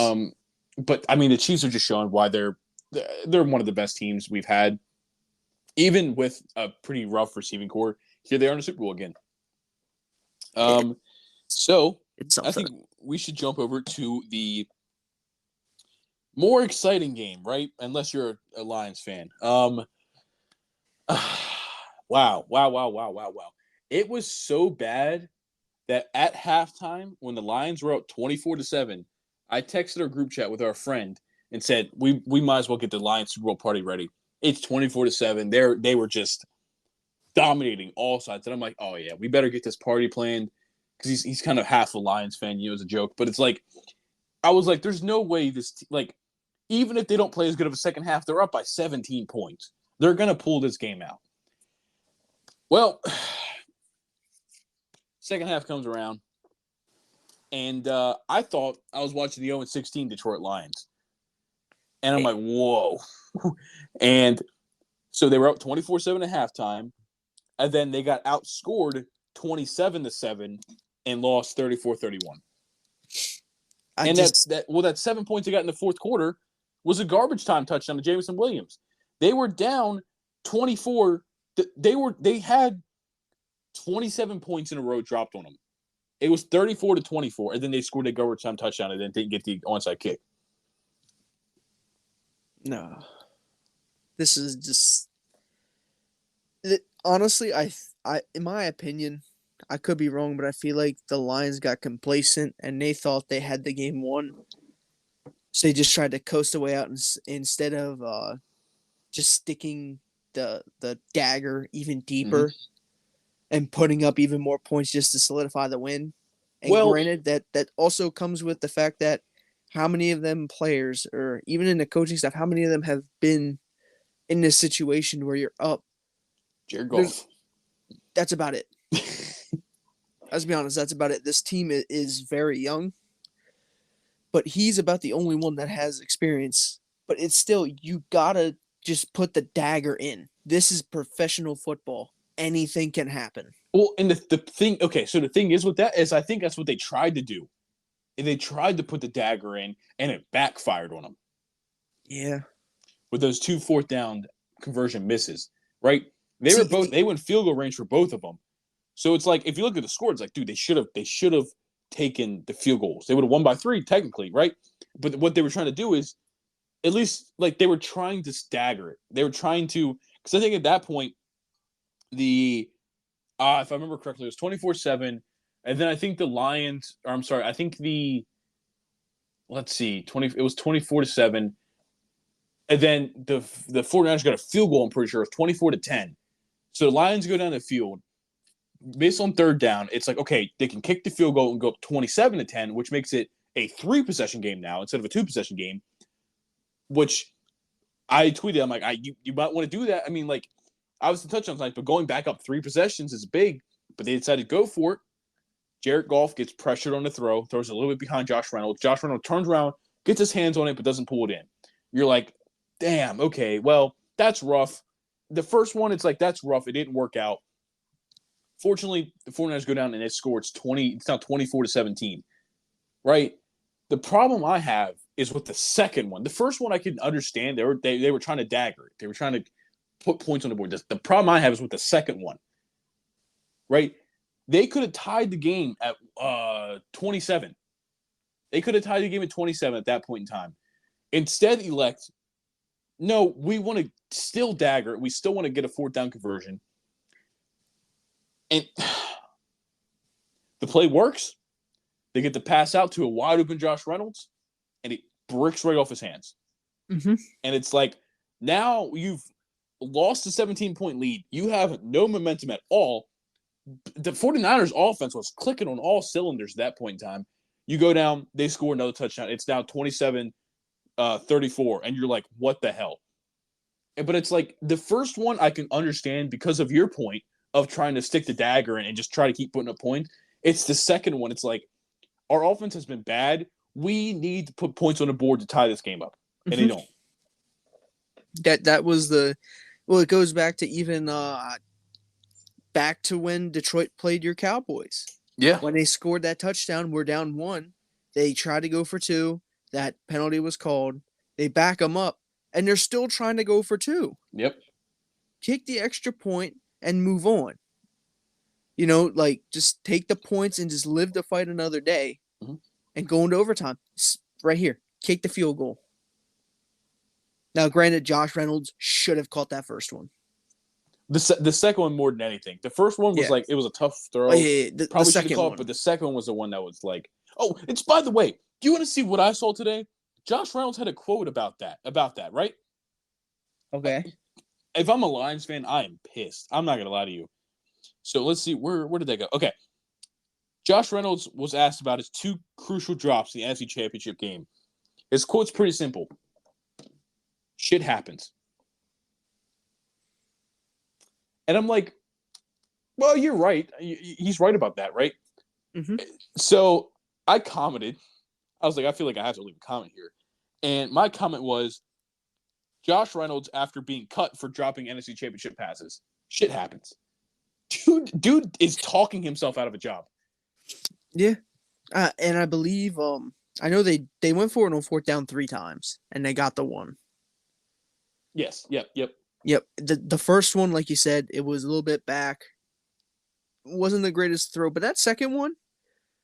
But I mean, the Chiefs are just showing why they're one of the best teams we've had. Even with a pretty rough receiving core, here they are in the Super Bowl again. So I think we should jump over to the more exciting game, right? Unless you're a Lions fan. Wow. It was so bad that at halftime, when the Lions were up 24-7, I texted our group chat with our friend and said, we might as well get the Lions Super Bowl party ready. It's 24-7. dominating all sides. And I'm like, oh, yeah, we better get this party planned because he's kind of half a Lions fan, as a joke. But it's like, I was like, there's no way even if they don't play as good of a second half, they're up by 17 points. They're going to pull this game out. Well, second half comes around, and I thought I was watching the 0-16 Detroit Lions. And I'm like, whoa. And so they were up 24-7 at halftime, and then they got outscored 27-7 and lost 34-31. That 7 points they got in the fourth quarter was a garbage time touchdown to Jameson Williams. They were down 24. They had 27 points in a row dropped on them. It was 34-24, and then they scored a garbage time touchdown and then didn't get the onside kick. No. This is just honestly, I in my opinion, I could be wrong, but I feel like the Lions got complacent and they thought they had the game won. So they just tried to coast away out instead of just sticking the dagger even deeper and putting up even more points just to solidify the win. And granted, that also comes with the fact that how many of them players, or even in the coaching staff, how many of them have been in this situation where you're up? Jared Goff. That's about it. Let's be honest, that's about it. This team is very young, but he's about the only one that has experience. But it's still, you gotta just put the dagger in. This is professional football. Anything can happen. Well, and the thing, okay, so the thing is with that is I think that's what they tried to do. And they tried to put the dagger in, and it backfired on them. Yeah. With those 2 fourth down conversion misses, right? They went field goal range for both of them. So it's like, if you look at the score, it's like, dude, they should have taken the field goals. They would have won by 3, technically, right? But what they were trying to do is, at least, like, they were trying to stagger it. They were trying to, because I think at that point, if I remember correctly, it was 24-7. And then I think it was 24-7. And then the 49ers got a field goal, I'm pretty sure. It was 24-10. So the Lions go down the field. Based on third down, it's like, okay, they can kick the field goal and go up 27-10, which makes it a 3-possession game now instead of a 2-possession game, which I tweeted. I'm like, you might want to do that. I mean, like, obviously touchdowns, but going back up 3 possessions is big, but they decided to go for it. Jared Goff gets pressured on the throw, throws a little bit behind Josh Reynolds. Josh Reynolds turns around, gets his hands on it, but doesn't pull it in. You're like, damn, okay, well, that's rough. The first one, it's like, that's rough. It didn't work out. Fortunately, the 49ers go down and they score. It's now 24-17, right? The problem I have is with the second one. The first one I can understand. They were trying to dagger it. They were trying to put points on the board. The problem I have is with the second one, right? They could have tied the game at 27. They could have tied the game at 27 at that point in time. Instead, no, we want to still dagger it. We still want to get a 4th down conversion. And the play works. They get the pass out to a wide open Josh Reynolds, and it bricks right off his hands. Mm-hmm. And it's like, now you've lost a 17-point lead. You have no momentum at all. The 49ers offense was clicking on all cylinders at that point in time. You go down, they score another touchdown. It's now 27-34, and you're like, what the hell? But it's like, the first one I can understand because of your point of trying to stick the dagger in and just try to keep putting up points. It's the second one. It's like, our offense has been bad. We need to put points on the board to tie this game up, and they don't. That was it goes back to even back to when Detroit played your Cowboys. Yeah. When they scored that touchdown, we're down 1. They tried to go for 2. That penalty was called. They back them up, and they're still trying to go for 2. Yep. Kick the extra point and move on. Like, just take the points and just live to fight another day and go into overtime. Right here. Kick the field goal. Now, granted, Josh Reynolds should have caught that first one. The second one more than anything. The first one was like, it was a tough throw. Probably should have caught it, but the second one was the one that was like, oh, it's, by the way, do you want to see what I saw today? Josh Reynolds had a quote about that, right? Okay. if I'm a Lions fan, I am pissed. I'm not gonna lie to you. So let's see where did that go? Okay, Josh Reynolds was asked about his 2 crucial drops in the NFC Championship game. His quote's pretty simple: "Shit happens," and I'm like, well, you're right. He's right about that, right? Mm-hmm. So I commented. I was like, I feel like I have to leave a comment here. And my comment was, Josh Reynolds, after being cut for dropping NFC Championship passes, shit happens. Dude is talking himself out of a job. Yeah. And I believe I know they went for it on 4th down 3 times and they got the one. Yes. Yep. Yep. The first one, like you said, it was a little bit back. Wasn't the greatest throw, but that second one,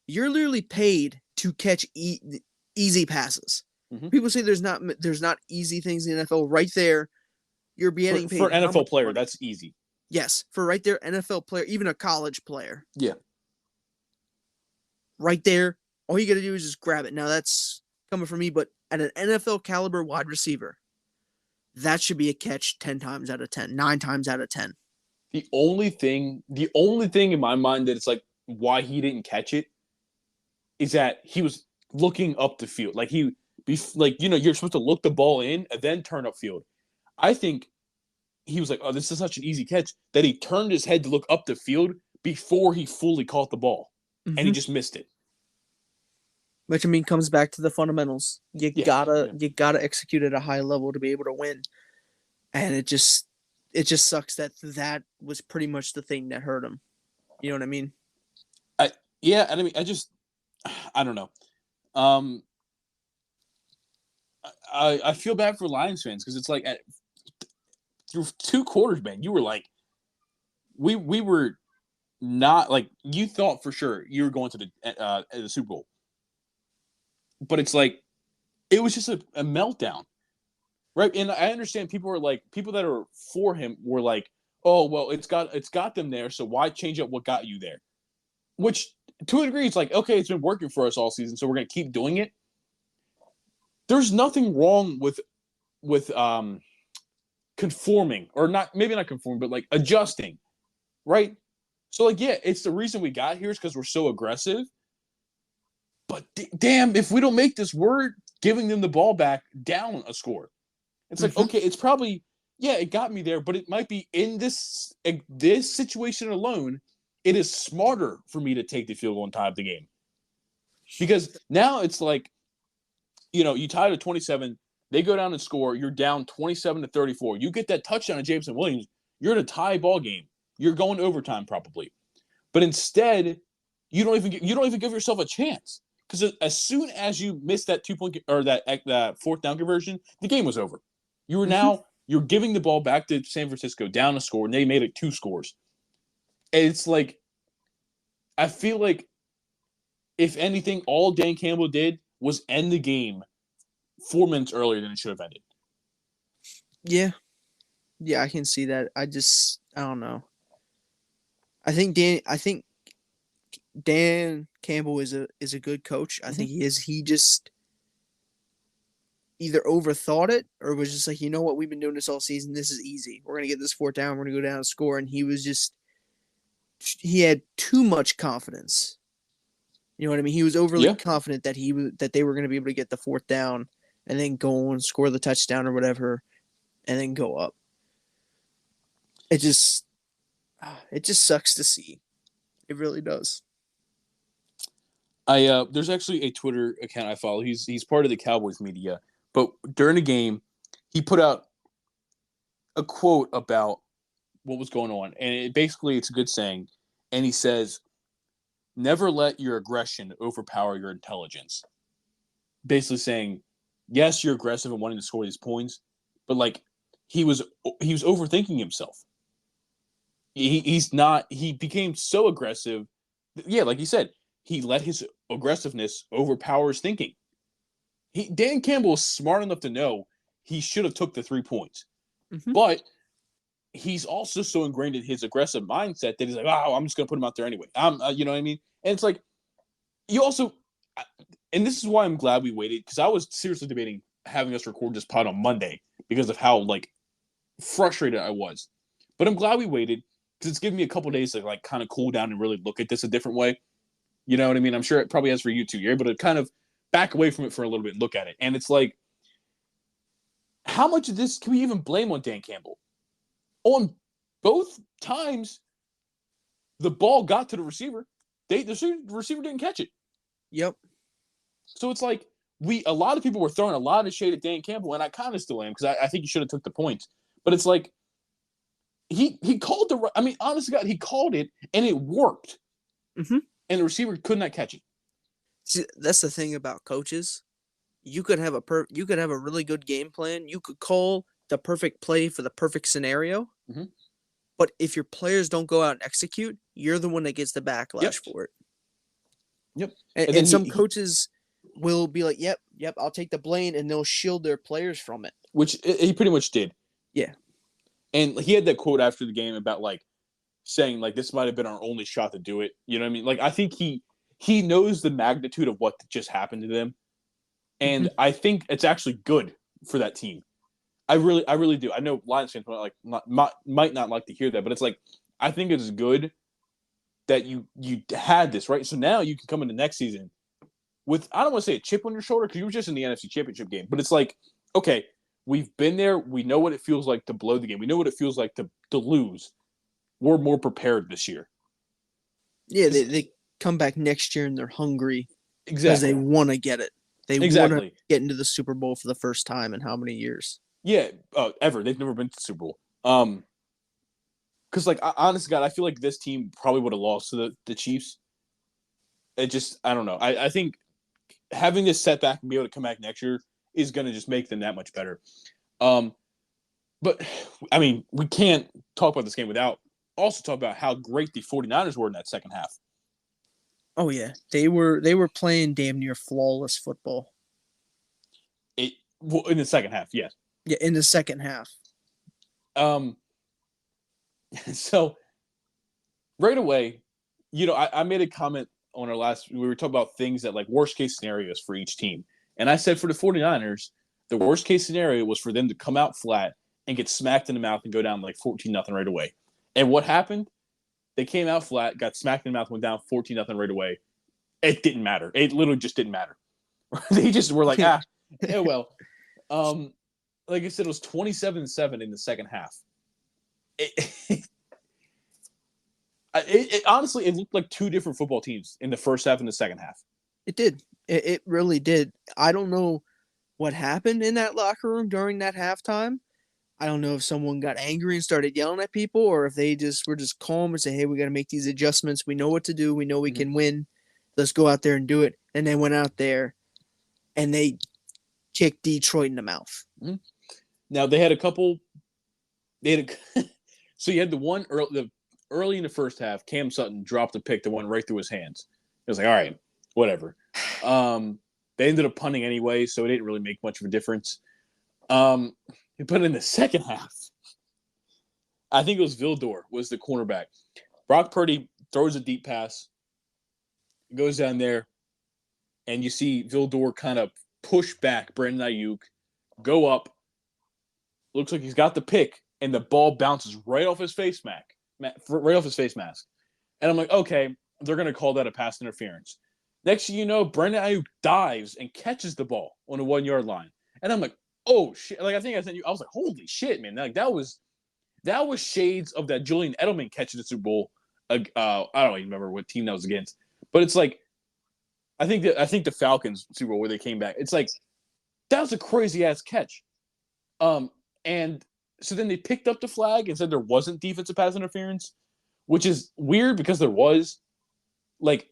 you're literally paid to catch easy passes. Mm-hmm. People say there's not easy things in the NFL. Right there, you're getting paid for an NFL player. Money? That's easy. Yes, for right there, NFL player, even a college player. Yeah. Right there, all you got to do is just grab it. Now that's coming from me, but at an NFL caliber wide receiver, that should be a catch 10 times out of 10, 9 times out of 10. The only thing in my mind that it's like why he didn't catch it is that he was looking up the field. Like you're supposed to look the ball in and then turn upfield. I think he was like, oh, this is such an easy catch that he turned his head to look up the field before he fully caught the ball. Mm-hmm. And he just missed it. Which, I mean, comes back to the fundamentals. You gotta execute at a high level to be able to win. And it just sucks that was pretty much the thing that hurt him. You know what I mean? I don't know. I feel bad for Lions fans because it's like through 2 quarters, man, you were like, we were not like you thought for sure you were going to the Super Bowl, but it's like it was just a meltdown. Right, and I understand people that are for him were like, "Oh, well, it's got them there, so why change up what got you there?" Which, to a degree, it's like, okay, it's been working for us all season, so we're gonna keep doing it. There's nothing wrong with conforming, or maybe not conforming, but like adjusting, right? So like, yeah, it's the reason we got here is because we're so aggressive. But damn, if we don't make this, we're giving them the ball back down a score. It's like, okay, it's probably, yeah, it got me there, but it might be in this situation alone, it is smarter for me to take the field goal and tie up the game. Because now it's like, you tied at 27, they go down and score, you're down 27-34. You get that touchdown of Jameson Williams, you're in a tie ball game. You're going to overtime probably. But instead, you don't even give yourself a chance. Because as soon as you miss that 2-point or that 4th down conversion, the game was over. You were you're giving the ball back to San Francisco down a score, and they made it 2 scores. And it's like, I feel like, if anything, all Dan Campbell did was end the game 4 minutes earlier than it should have ended. Yeah, I can see that. I don't know. I think Dan Campbell is a good coach. I think he is. He just either overthought it or was just like, you know what, we've been doing this all season. This is easy. We're gonna get this 4th down. We're gonna go down and score. And he had too much confidence. You know what I mean? He was overly confident that they were gonna be able to get the 4th down and then go and score the touchdown or whatever, and then go up. It just sucks to see. It really does. There's actually a Twitter account I follow. He's part of the Cowboys media. But during the game, he put out a quote about what was going on. And it's a good saying. And he says, "Never let your aggression overpower your intelligence." Basically saying, yes, you're aggressive and wanting to score these points, but like he was overthinking himself. He became so aggressive. Yeah, like you said, he let his aggressiveness overpower his thinking. Dan Campbell was smart enough to know he should have took the 3 points. But he's also so ingrained in his aggressive mindset that he's like, oh, I'm just going to put him out there anyway. You know what I mean? And it's like, you also, and this is why I'm glad we waited, because I was seriously debating having us record this pod on Monday because of how, like, frustrated I was. But I'm glad we waited because it's given me a couple days to like kind of cool down and really look at this a different way. You know what I mean? I'm sure it probably has for you too. You're able to kind of back away from it for a little bit and look at it. And it's like, how much of this can we even blame on Dan Campbell? On both times, the ball got to the receiver. The receiver didn't catch it. Yep. So it's like a lot of people were throwing a lot of shade at Dan Campbell, and I kind of still am because I think he should have took the points. But it's like he called honest to God, he called it and it worked. Mm-hmm. And the receiver could not catch it. See, that's the thing about coaches. You could have a really good game plan. You could call the perfect play for the perfect scenario. Mm-hmm. But if your players don't go out and execute, you're the one that gets the backlash for it. Yep. And some coaches will be like, yep, I'll take the blame, and they'll shield their players from it. Which he pretty much did. Yeah. And he had that quote after the game about like saying like this might have been our only shot to do it. You know what I mean? Like I think he knows the magnitude of what just happened to them. And I think it's actually good for that team. I really do. I know Lions fans might not like to hear that, but it's like I think it's good that you had this, right? So now you can come into next season with, I don't want to say a chip on your shoulder because you were just in the NFC Championship game, but it's like, okay, we've been there. We know what it feels like to blow the game. We know what it feels like to lose. We're more prepared this year. Yeah, they come back next year and they're hungry because they want to get it. They want to get into the Super Bowl for the first time in how many years? Yeah, ever. They've never been to the Super Bowl. Because, like, honest to God, I feel like this team probably would have lost to the Chiefs. It just, I don't know. I think having this setback and be able to come back next year is going to just make them that much better. But, I mean, we can't talk about this game without also talk about how great the 49ers were in that second half. Oh, yeah. They were playing damn near flawless football. In the second half, yes. Yeah, in the second half. So right away, you know, I made a comment on our last, we were talking about things that like worst case scenarios for each team. And I said for the 49ers, the worst case scenario was for them to come out flat and get smacked in the mouth and go down like 14-0 right away. And what happened? They came out flat, got smacked in the mouth, went down 14-0 right away. It didn't matter. It literally just didn't matter. They just were like, yeah, well. Like I said, it was 27-7 in the second half. It honestly, it looked like two different football teams in the first half and the second half. It did. It really did. I don't know what happened in that locker room during that halftime. I don't know if someone got angry and started yelling at people or if they just were just calm and say, hey, we got to make these adjustments. We know what to do. We know we can win. Let's go out there and do it. And they went out there and they kicked Detroit in the mouth. Mm-hmm. Now, they had a couple – so you had the one early in the first half, Cam Sutton dropped a pick that went right through his hands. It was like, all right, whatever. They ended up punting anyway, so it didn't really make much of a difference. But in the second half, I think it was Vildor was the cornerback. Brock Purdy throws a deep pass, goes down there, and you see Vildor kind of push back Brandon Ayuk, go up. Looks like he's got the pick, and the ball bounces right off his face mask. And I'm like, okay, they're going to call that a pass interference. Next thing you know, Brandon Ayuk dives and catches the ball on the 1 yard line. And I'm like, oh shit. Like I think I sent you, I was like, holy shit, man. Like that was shades of that Julian Edelman catch in the Super Bowl. I don't even remember what team that was against. But it's like, I think the Falcons Super Bowl where they came back. It's like, that was a crazy ass catch. And so then they picked up the flag and said there wasn't defensive pass interference, which is weird because there was. Like,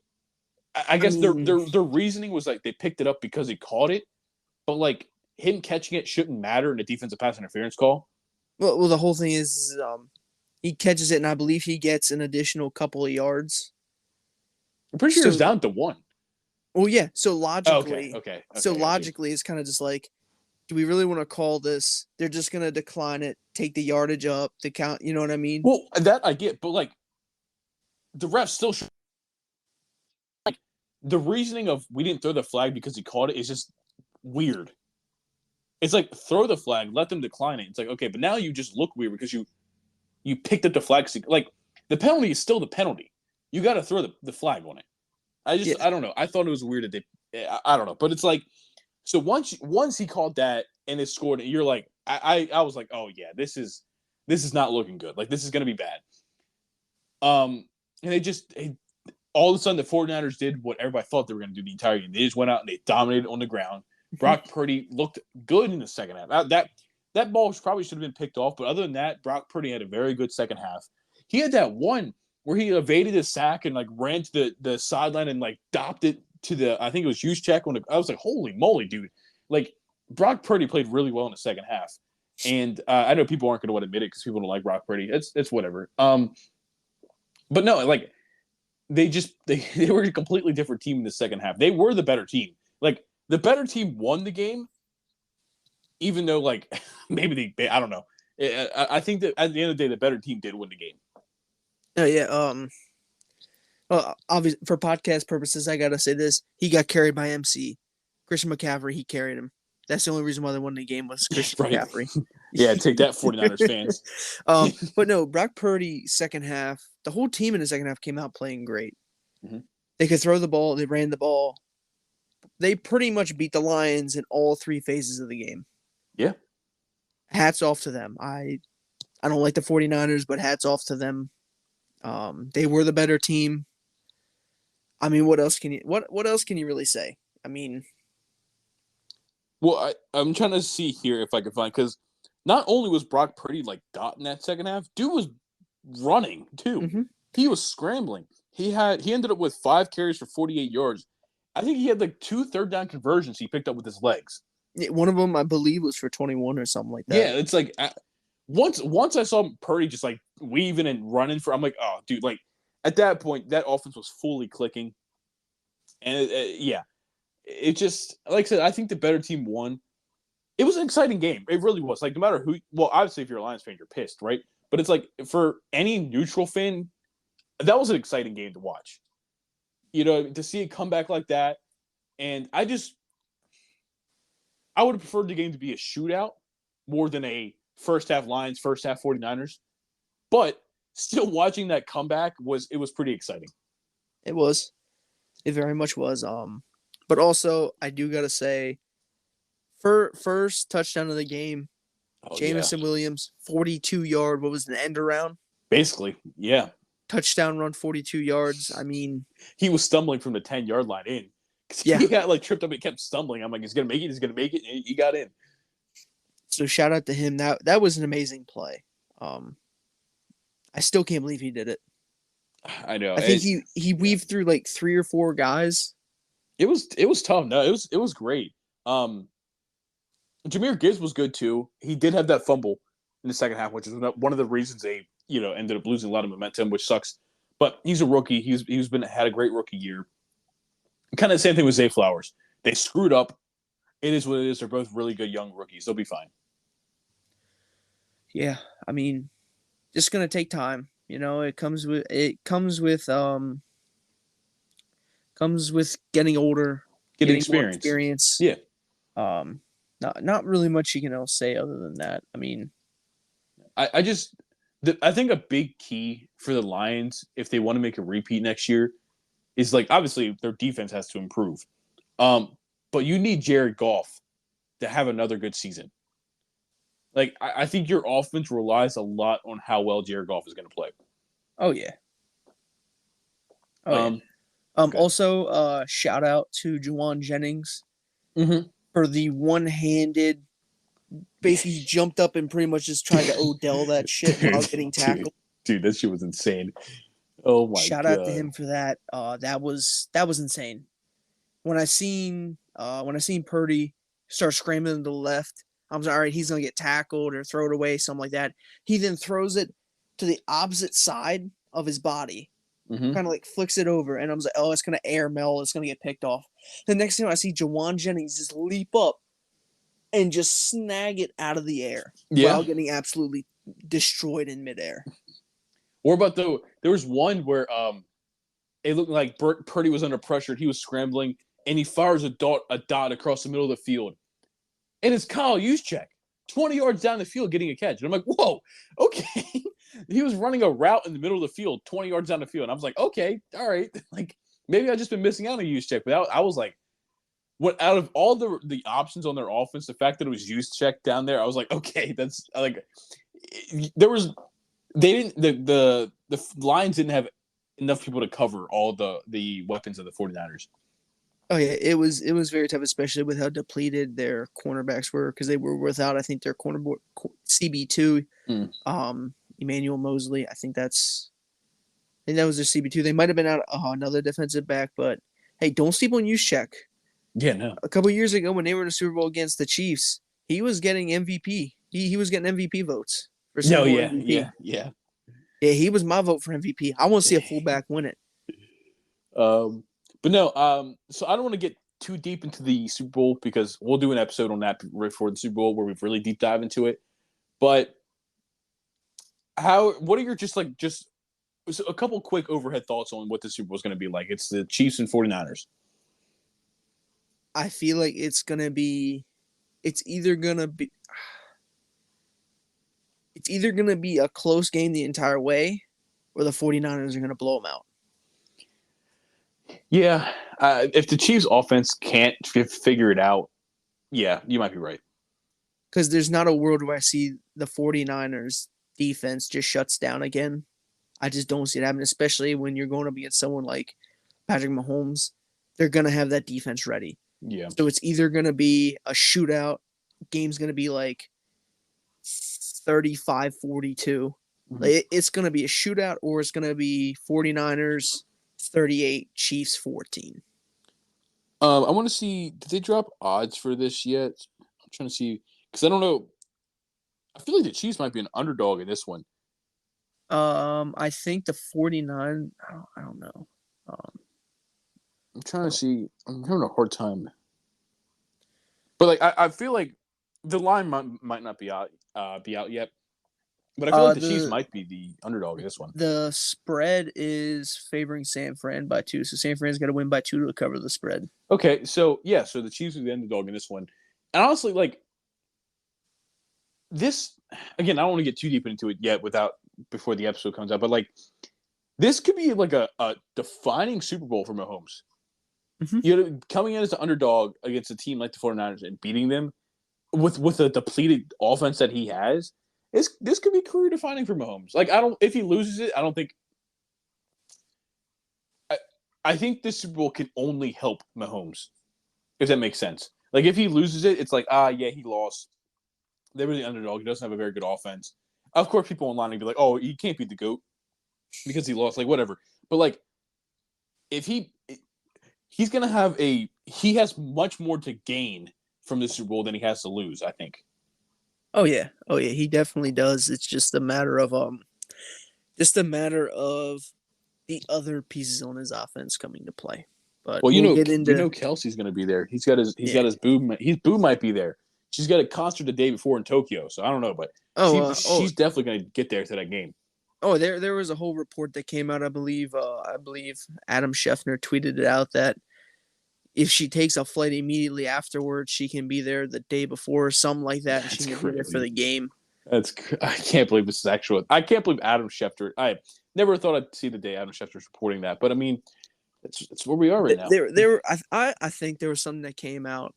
I guess their reasoning was like they picked it up because he caught it, but like him catching it shouldn't matter in a defensive pass interference call. Well, the whole thing is he catches it, and I believe he gets an additional couple of yards. I'm pretty sure it's down to one. Well, yeah. So logically, okay. So logically, it's kind of just like, do we really want to call this? They're just going to decline it, take the yardage up, the count. You know what I mean? Well, that I get, but like the refs still like the reasoning of we didn't throw the flag because he caught it is just weird. It's like throw the flag, let them decline it. It's like, okay, but now you just look weird because you picked up the flag. Like the penalty is still the penalty. You got to throw the flag on it. Yeah. I don't know. I thought it was weird that I don't know, but it's like so once he called that and it scored, you're like I was like, oh yeah, this is not looking good. Like this is gonna be bad. And all of a sudden the 49ers did what everybody thought they were gonna do the entire game. They just went out and they dominated on the ground. Brock Purdy looked good in the second half. That ball probably should have been picked off, but other than that, Brock Purdy had a very good second half. He had that one where he evaded a sack and like ran to the sideline and like dopped it to the I think it was Juszczyk. I was like, holy moly, dude! Like Brock Purdy played really well in the second half, and I know people aren't going to want to admit it because people don't like Brock Purdy. It's whatever. But no, like they were a completely different team in the second half. They were the better team. Like the better team won the game, even though like maybe I don't know. I think that at the end of the day, the better team did win the game. Oh yeah. Well, obviously for podcast purposes, I gotta say this: he got carried by MC Christian McCaffrey. He carried him. That's the only reason why they won the game was Christian McCaffrey. Yeah, take that, 49ers fans. But no, Brock Purdy second half. The whole team in the second half came out playing great. Mm-hmm. They could throw the ball. They ran the ball. They pretty much beat the Lions in all three phases of the game. Yeah. Hats off to them. I don't like the 49ers, but hats off to them. They were the better team. I mean, what else can you really say? I mean, well, I'm trying to see here if I can find because not only was Brock Purdy like dotting that second half, dude was running too. Mm-hmm. He was scrambling. He ended up with 5 carries for 48 yards. I think he had like 2 third down conversions he picked up with his legs. One of them, I believe, was for 21 or something like that. Yeah, it's like once I saw Purdy just like weaving and running I'm like, oh, dude, like at that point, that offense was fully clicking. And it just, like I said, I think the better team won. It was an exciting game. It really was. Like, no matter who, well, obviously, if you're a Lions fan, you're pissed, right? But it's like, for any neutral fan, that was an exciting game to watch. You know, to see it come back like that. And I would have preferred the game to be a shootout more than a first half Lions, first half 49ers. But still watching that comeback was pretty exciting. It was. It very much was. But also, I do got to say, first touchdown of the game, Jamison Williams, 42-yard, what was the end around? Basically, yeah. Touchdown run, 42 yards. I mean, he was stumbling from the 10-yard line in. Yeah. He got like tripped up and kept stumbling. I'm like, he's going to make it. He's going to make it. And he got in. So shout out to him. That was an amazing play. I still can't believe he did it. I know. I think he weaved through like 3 or 4 guys. It was tough. No, it was great. Jahmyr Gibbs was good too. He did have that fumble in the second half, which is one of the reasons they ended up losing a lot of momentum, which sucks. But he's a rookie. He's had a great rookie year. Kind of the same thing with Zay Flowers. They screwed up. It is what it is. They're both really good young rookies. They'll be fine. Yeah, I mean, just gonna take time. It comes with getting older, getting experience. Yeah. Not really much you can say other than that. I mean, I think a big key for the Lions, if they want to make a repeat next year, is like obviously their defense has to improve. But you need Jared Goff to have another good season. Like I think your offense relies a lot on how well Jared Goff is going to play. Oh yeah. Also, shout out to Juwan Jennings for the one-handed. Basically, he jumped up and pretty much just tried to Odell that shit while getting tackled. Dude, that shit was insane. Oh my god! Shout out to him for that. That was insane. When I seen Purdy start scrambling to the left, I was like, all right, he's gonna get tackled or throw it away, something like that. He then throws it to the opposite side of his body, kind of like flicks it over, and I was like, oh, it's gonna air mail, it's gonna get picked off. The next thing I see, Juwan Jennings just leap up and just snag it out of the air while getting absolutely destroyed in midair. Or about there was one where it looked like Purdy was under pressure. He was scrambling, and he fires a dot across the middle of the field. and it's Kyle Juszczyk, 20 yards down the field getting a catch. And I'm like, whoa, okay. He was running a route in the middle of the field, 20 yards down the field. And I was like, okay, all right. Like, maybe I've just been missing out on Juszczyk. But I was like, what out of all the options on their offense, the fact that it was Juszczyk down there, I was like, okay, that's like, there was, they didn't, the Lions didn't have enough people to cover all the weapons of the 49ers. Oh yeah, it was very tough, especially with how depleted their cornerbacks were, because they were without, I think, their cornerback CB2, Emmanuel Mosley. I think that was their CB2. They might have been out another defensive back, but hey, don't sleep on Juszczyk. Yeah, no. A couple years ago, when they were in the Super Bowl against the Chiefs, he was getting MVP. He was getting MVP votes for Super Bowl MVP. Yeah. Yeah, he was my vote for MVP. I want to see a fullback win it. But no, so I don't want to get too deep into the Super Bowl because we'll do an episode on that for the Super Bowl where we've really deep dive into it. But what are your just a couple quick overhead thoughts on what the Super Bowl is going to be like? It's the Chiefs and 49ers. I feel like it's either gonna be a close game the entire way, or the 49ers are gonna blow them out. Yeah, if the Chiefs' offense can't figure it out, yeah, you might be right. Because there's not a world where I see the 49ers defense just shuts down again. I just don't see it happening, especially when you're going up against someone like Patrick Mahomes. They're going to have that defense ready. Yeah. So it's either going to be a shootout, game's going to be like 35-42. Mm-hmm. It's going to be a shootout, or it's going to be 49ers 38, Chiefs 14. I want to see, did they drop odds for this yet? I'm trying to see, because I don't know. I feel like the Chiefs might be an underdog in this one. I think the 49, I don't know. I'm trying to see. I'm having a hard time. But like, I feel like the line might not be out yet. But I feel like the Chiefs might be the underdog in this one. The spread is favoring San Fran by 2, so San Fran's got to win by 2 to cover the spread. Okay, so yeah, so the Chiefs are the underdog in this one. And honestly, like, this, again, I don't want to get too deep into it yet before the episode comes out, but like, this could be like a defining Super Bowl for Mahomes. Mm-hmm. You know, coming in as an underdog against a team like the 49ers and beating them with a depleted offense that he has, this could be career defining for Mahomes. Like, if he loses it, I don't think. I think this Super Bowl can only help Mahomes, if that makes sense. Like, if he loses it, it's like, yeah, he lost. They were the underdog. He doesn't have a very good offense. Of course, people online will be like, oh, he can't beat the GOAT because he lost. Like, whatever. But like, if he's gonna have he has much more to gain from this Super Bowl than he has to lose, I think. Oh yeah, he definitely does. It's just a matter of the other pieces on his offense coming to play. But well, Kelsey's going to be there. He's got his boo. His boo might be there. She's got a concert the day before in Tokyo, so I don't know, but she's definitely going to get there to that game. Oh, there was a whole report that came out. I believe Adam Schefter tweeted it out that if she takes a flight immediately afterwards, she can be there the day before or something like that. She can be there for the game. I can't believe this is actual. I can't believe Adam Schefter. I never thought I'd see the day Adam Schefter's reporting that, but I mean, it's where we are right now. I think there was something that came out,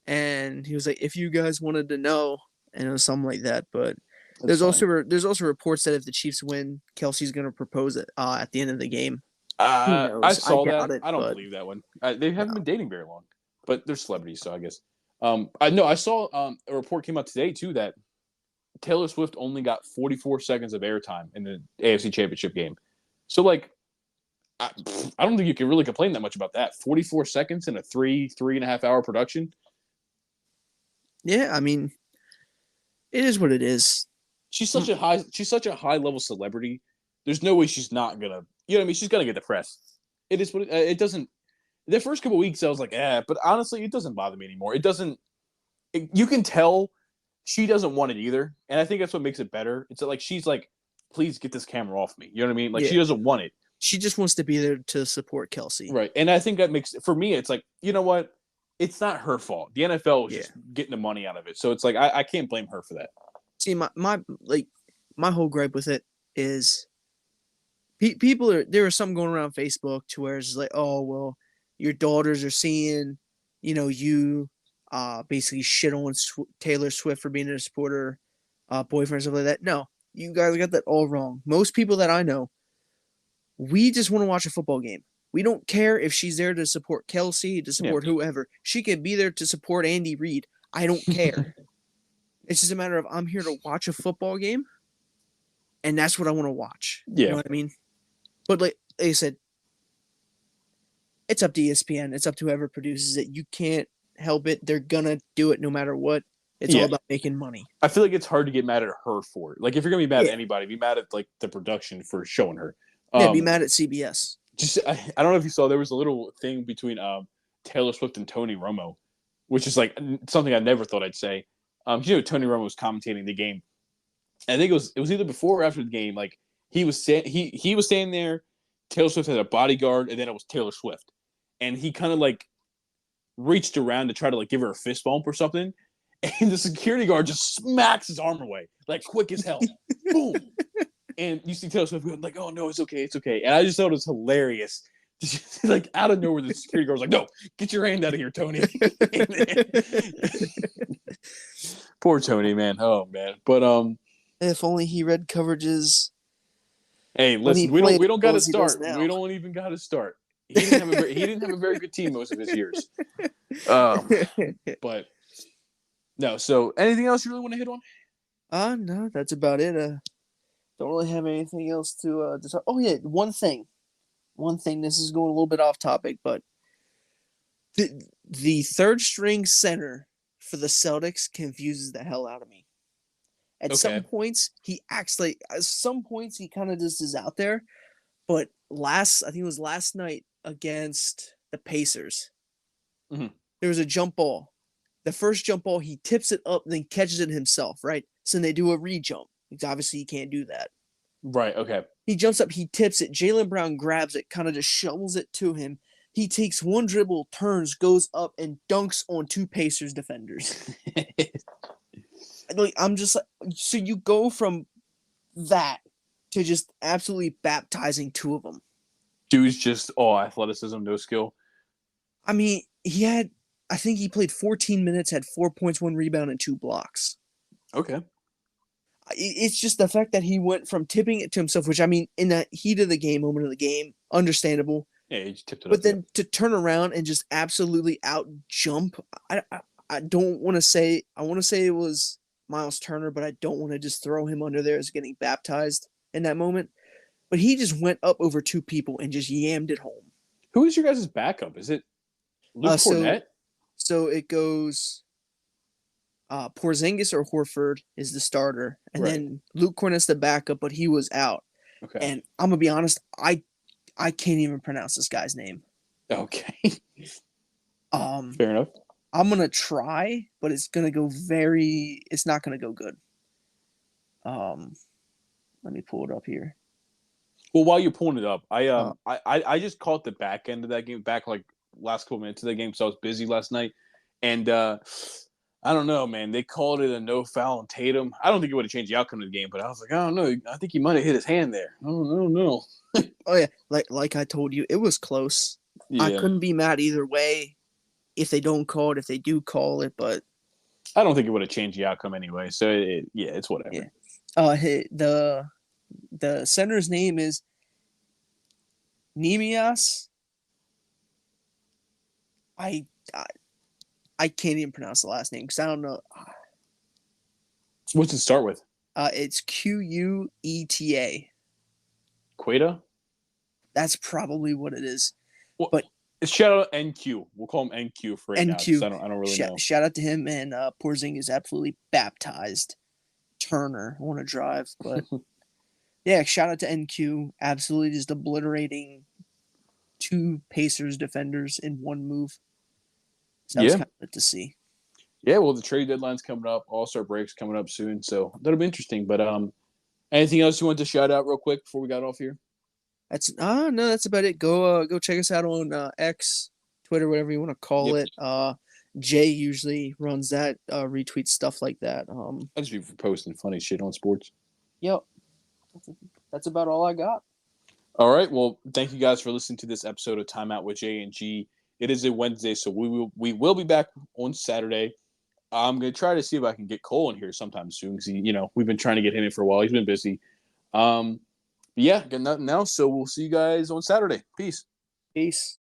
and he was like, "If you guys wanted to know," and it was something like that. But there's also reports that if the Chiefs win, Kelsey's going to propose it at the end of the game. I saw that. I don't believe that one. They haven't been dating very long, but they're celebrities, so I guess. I saw a report came out today too that Taylor Swift only got 44 seconds of airtime in the AFC Championship game. So like, I don't think you can really complain that much about that. 44 seconds in a 3.5 hour production. Yeah, I mean, it is what it is. She's such a high level celebrity. There's no way she's not gonna. You know what I mean? She's gonna get the press. It is what it doesn't. The first couple of weeks, I was like, but honestly, it doesn't bother me anymore. It doesn't. You can tell she doesn't want it either, and I think that's what makes it better. It's like she's like, please get this camera off me. You know what I mean? Like she doesn't want it. She just wants to be there to support Kelsey. Right, and I think that makes for me. It's like, you know what? it's not her fault. The NFL is Yeah. just getting the money out of it. So it's like I can't blame her for that. See, my whole gripe with it is people are there was something going around Facebook to where it's like, oh well, your daughters are seeing, you basically shit on Taylor Swift for being a supporter, boyfriend, stuff like that. No, you guys got that all wrong. Most people that I know, we just want to watch a football game. We don't care if she's there to support Kelsey, to Yeah. support whoever. She could be there to support Andy Reid. I don't care. It's just a matter of I'm here to watch a football game, and that's what I want to watch. Yeah. You know what I mean? But like I said, it's up to ESPN. It's up to whoever produces it. You can't help it. They're gonna do it no matter what. It's all about making money. I feel like it's hard to get mad at her for it. Like if you're gonna be mad Yeah. at anybody, be mad at like the production for showing her. Yeah, be mad at CBS. Just I don't know if you saw there was a little thing between Taylor Swift and Tony Romo, which is like something I never thought I'd say. Tony Romo was commentating the game. I think it was either before or after the game. Like he was standing there. Taylor Swift had a bodyguard, and then it was Taylor Swift, and he kind of like reached around to try to like give her a fist bump or something, and the security guard just smacks his arm away like quick as hell. Boom. And you see Taylor Swift going like, "Oh no, it's okay, it's okay." And I just thought it was hilarious. Like out of nowhere, the security guard was like, "No, get your hand out of here, Tony." Poor Tony, man. Oh man, but if only he read coverages. Hey, listen, we don't got to start. We don't even got to start. He didn't have a very good team most of his years. But no. So, anything else you really want to hit on? No, that's about it. Don't really have anything else to decide. Oh yeah, one thing. This is going a little bit off topic, but the third string center for the Celtics confuses the hell out of me. At some points, he acts like. At some points, he kind of just is out there. But I think it was last night against the Pacers. Mm-hmm. There was a jump ball. The first jump ball, he tips it up and then catches it himself, right? So then they do a re-jump. Because obviously, you can't do that. Right, okay. He jumps up, he tips it. Jaylen Brown grabs it, kind of just shovels it to him. He takes one dribble, turns, goes up, and dunks on two Pacers defenders. Like I'm just like, so you go from that to just absolutely baptizing two of them. Dude's just all athleticism, no skill. I mean, I think he played 14 minutes, had 4 points, 1 rebound, and 2 blocks. Okay. It's just the fact that he went from tipping it to himself, which I mean, in that heat of the game, moment of the game, understandable. Yeah, he just tipped it up. But then to turn around and just absolutely out jump, I don't want to say. I want to say it was Miles Turner, but I don't want to just throw him under there as getting baptized in that moment. But he just went up over two people and just yammed it home. Who is your guys' backup? Is it Luke Cornett? So it goes Porzingis or Horford is the starter, and then Luke Cornett's the backup, but he was out. Okay. And I'm gonna be honest, I can't even pronounce this guy's name. Okay. Fair enough. I'm gonna try, but it's not gonna go good. Let me pull it up here. Well, while you're pulling it up, I just caught the back end of that game, back like last couple minutes of the game, so I was busy last night, and I don't know, man. They called it a no foul on Tatum. I don't think it would have changed the outcome of the game, but I was like, I don't know. I think he might have hit his hand there. I don't know. Oh yeah, like I told you, it was close. Yeah. I couldn't be mad either way. If they don't call it, if they do call it, but I don't think it would have changed the outcome anyway. So it's whatever. Yeah. The center's name is Nemias. I can't even pronounce the last name because I don't know. What's it start with? It's Queta. Queta? That's probably what it is. Well, but shout out NQ. We'll call him NQ for right NQ. Now. I don't really know. Shout out to him, and Porzingis is absolutely baptized. Turner, I want to drive, but yeah, shout out to NQ. Absolutely just obliterating two Pacers defenders in one move. So that was kind of good to see. Yeah, well, the trade deadline's coming up. All-Star break's coming up soon, so that'll be interesting. But anything else you want to shout out real quick before we got off here? That's about it. Go check us out on X, Twitter, whatever you want to call it. Jay usually runs that, retweets stuff like that. I just be posting funny shit on sports. Yep, that's about all I got. All right. Well, thank you guys for listening to this episode of Time Out with J and G. It is a Wednesday, so we will be back on Saturday. I'm gonna try to see if I can get Cole in here sometime soon because we've been trying to get him in for a while. He's been busy. But yeah, got nothing else. So we'll see you guys on Saturday. Peace. Peace.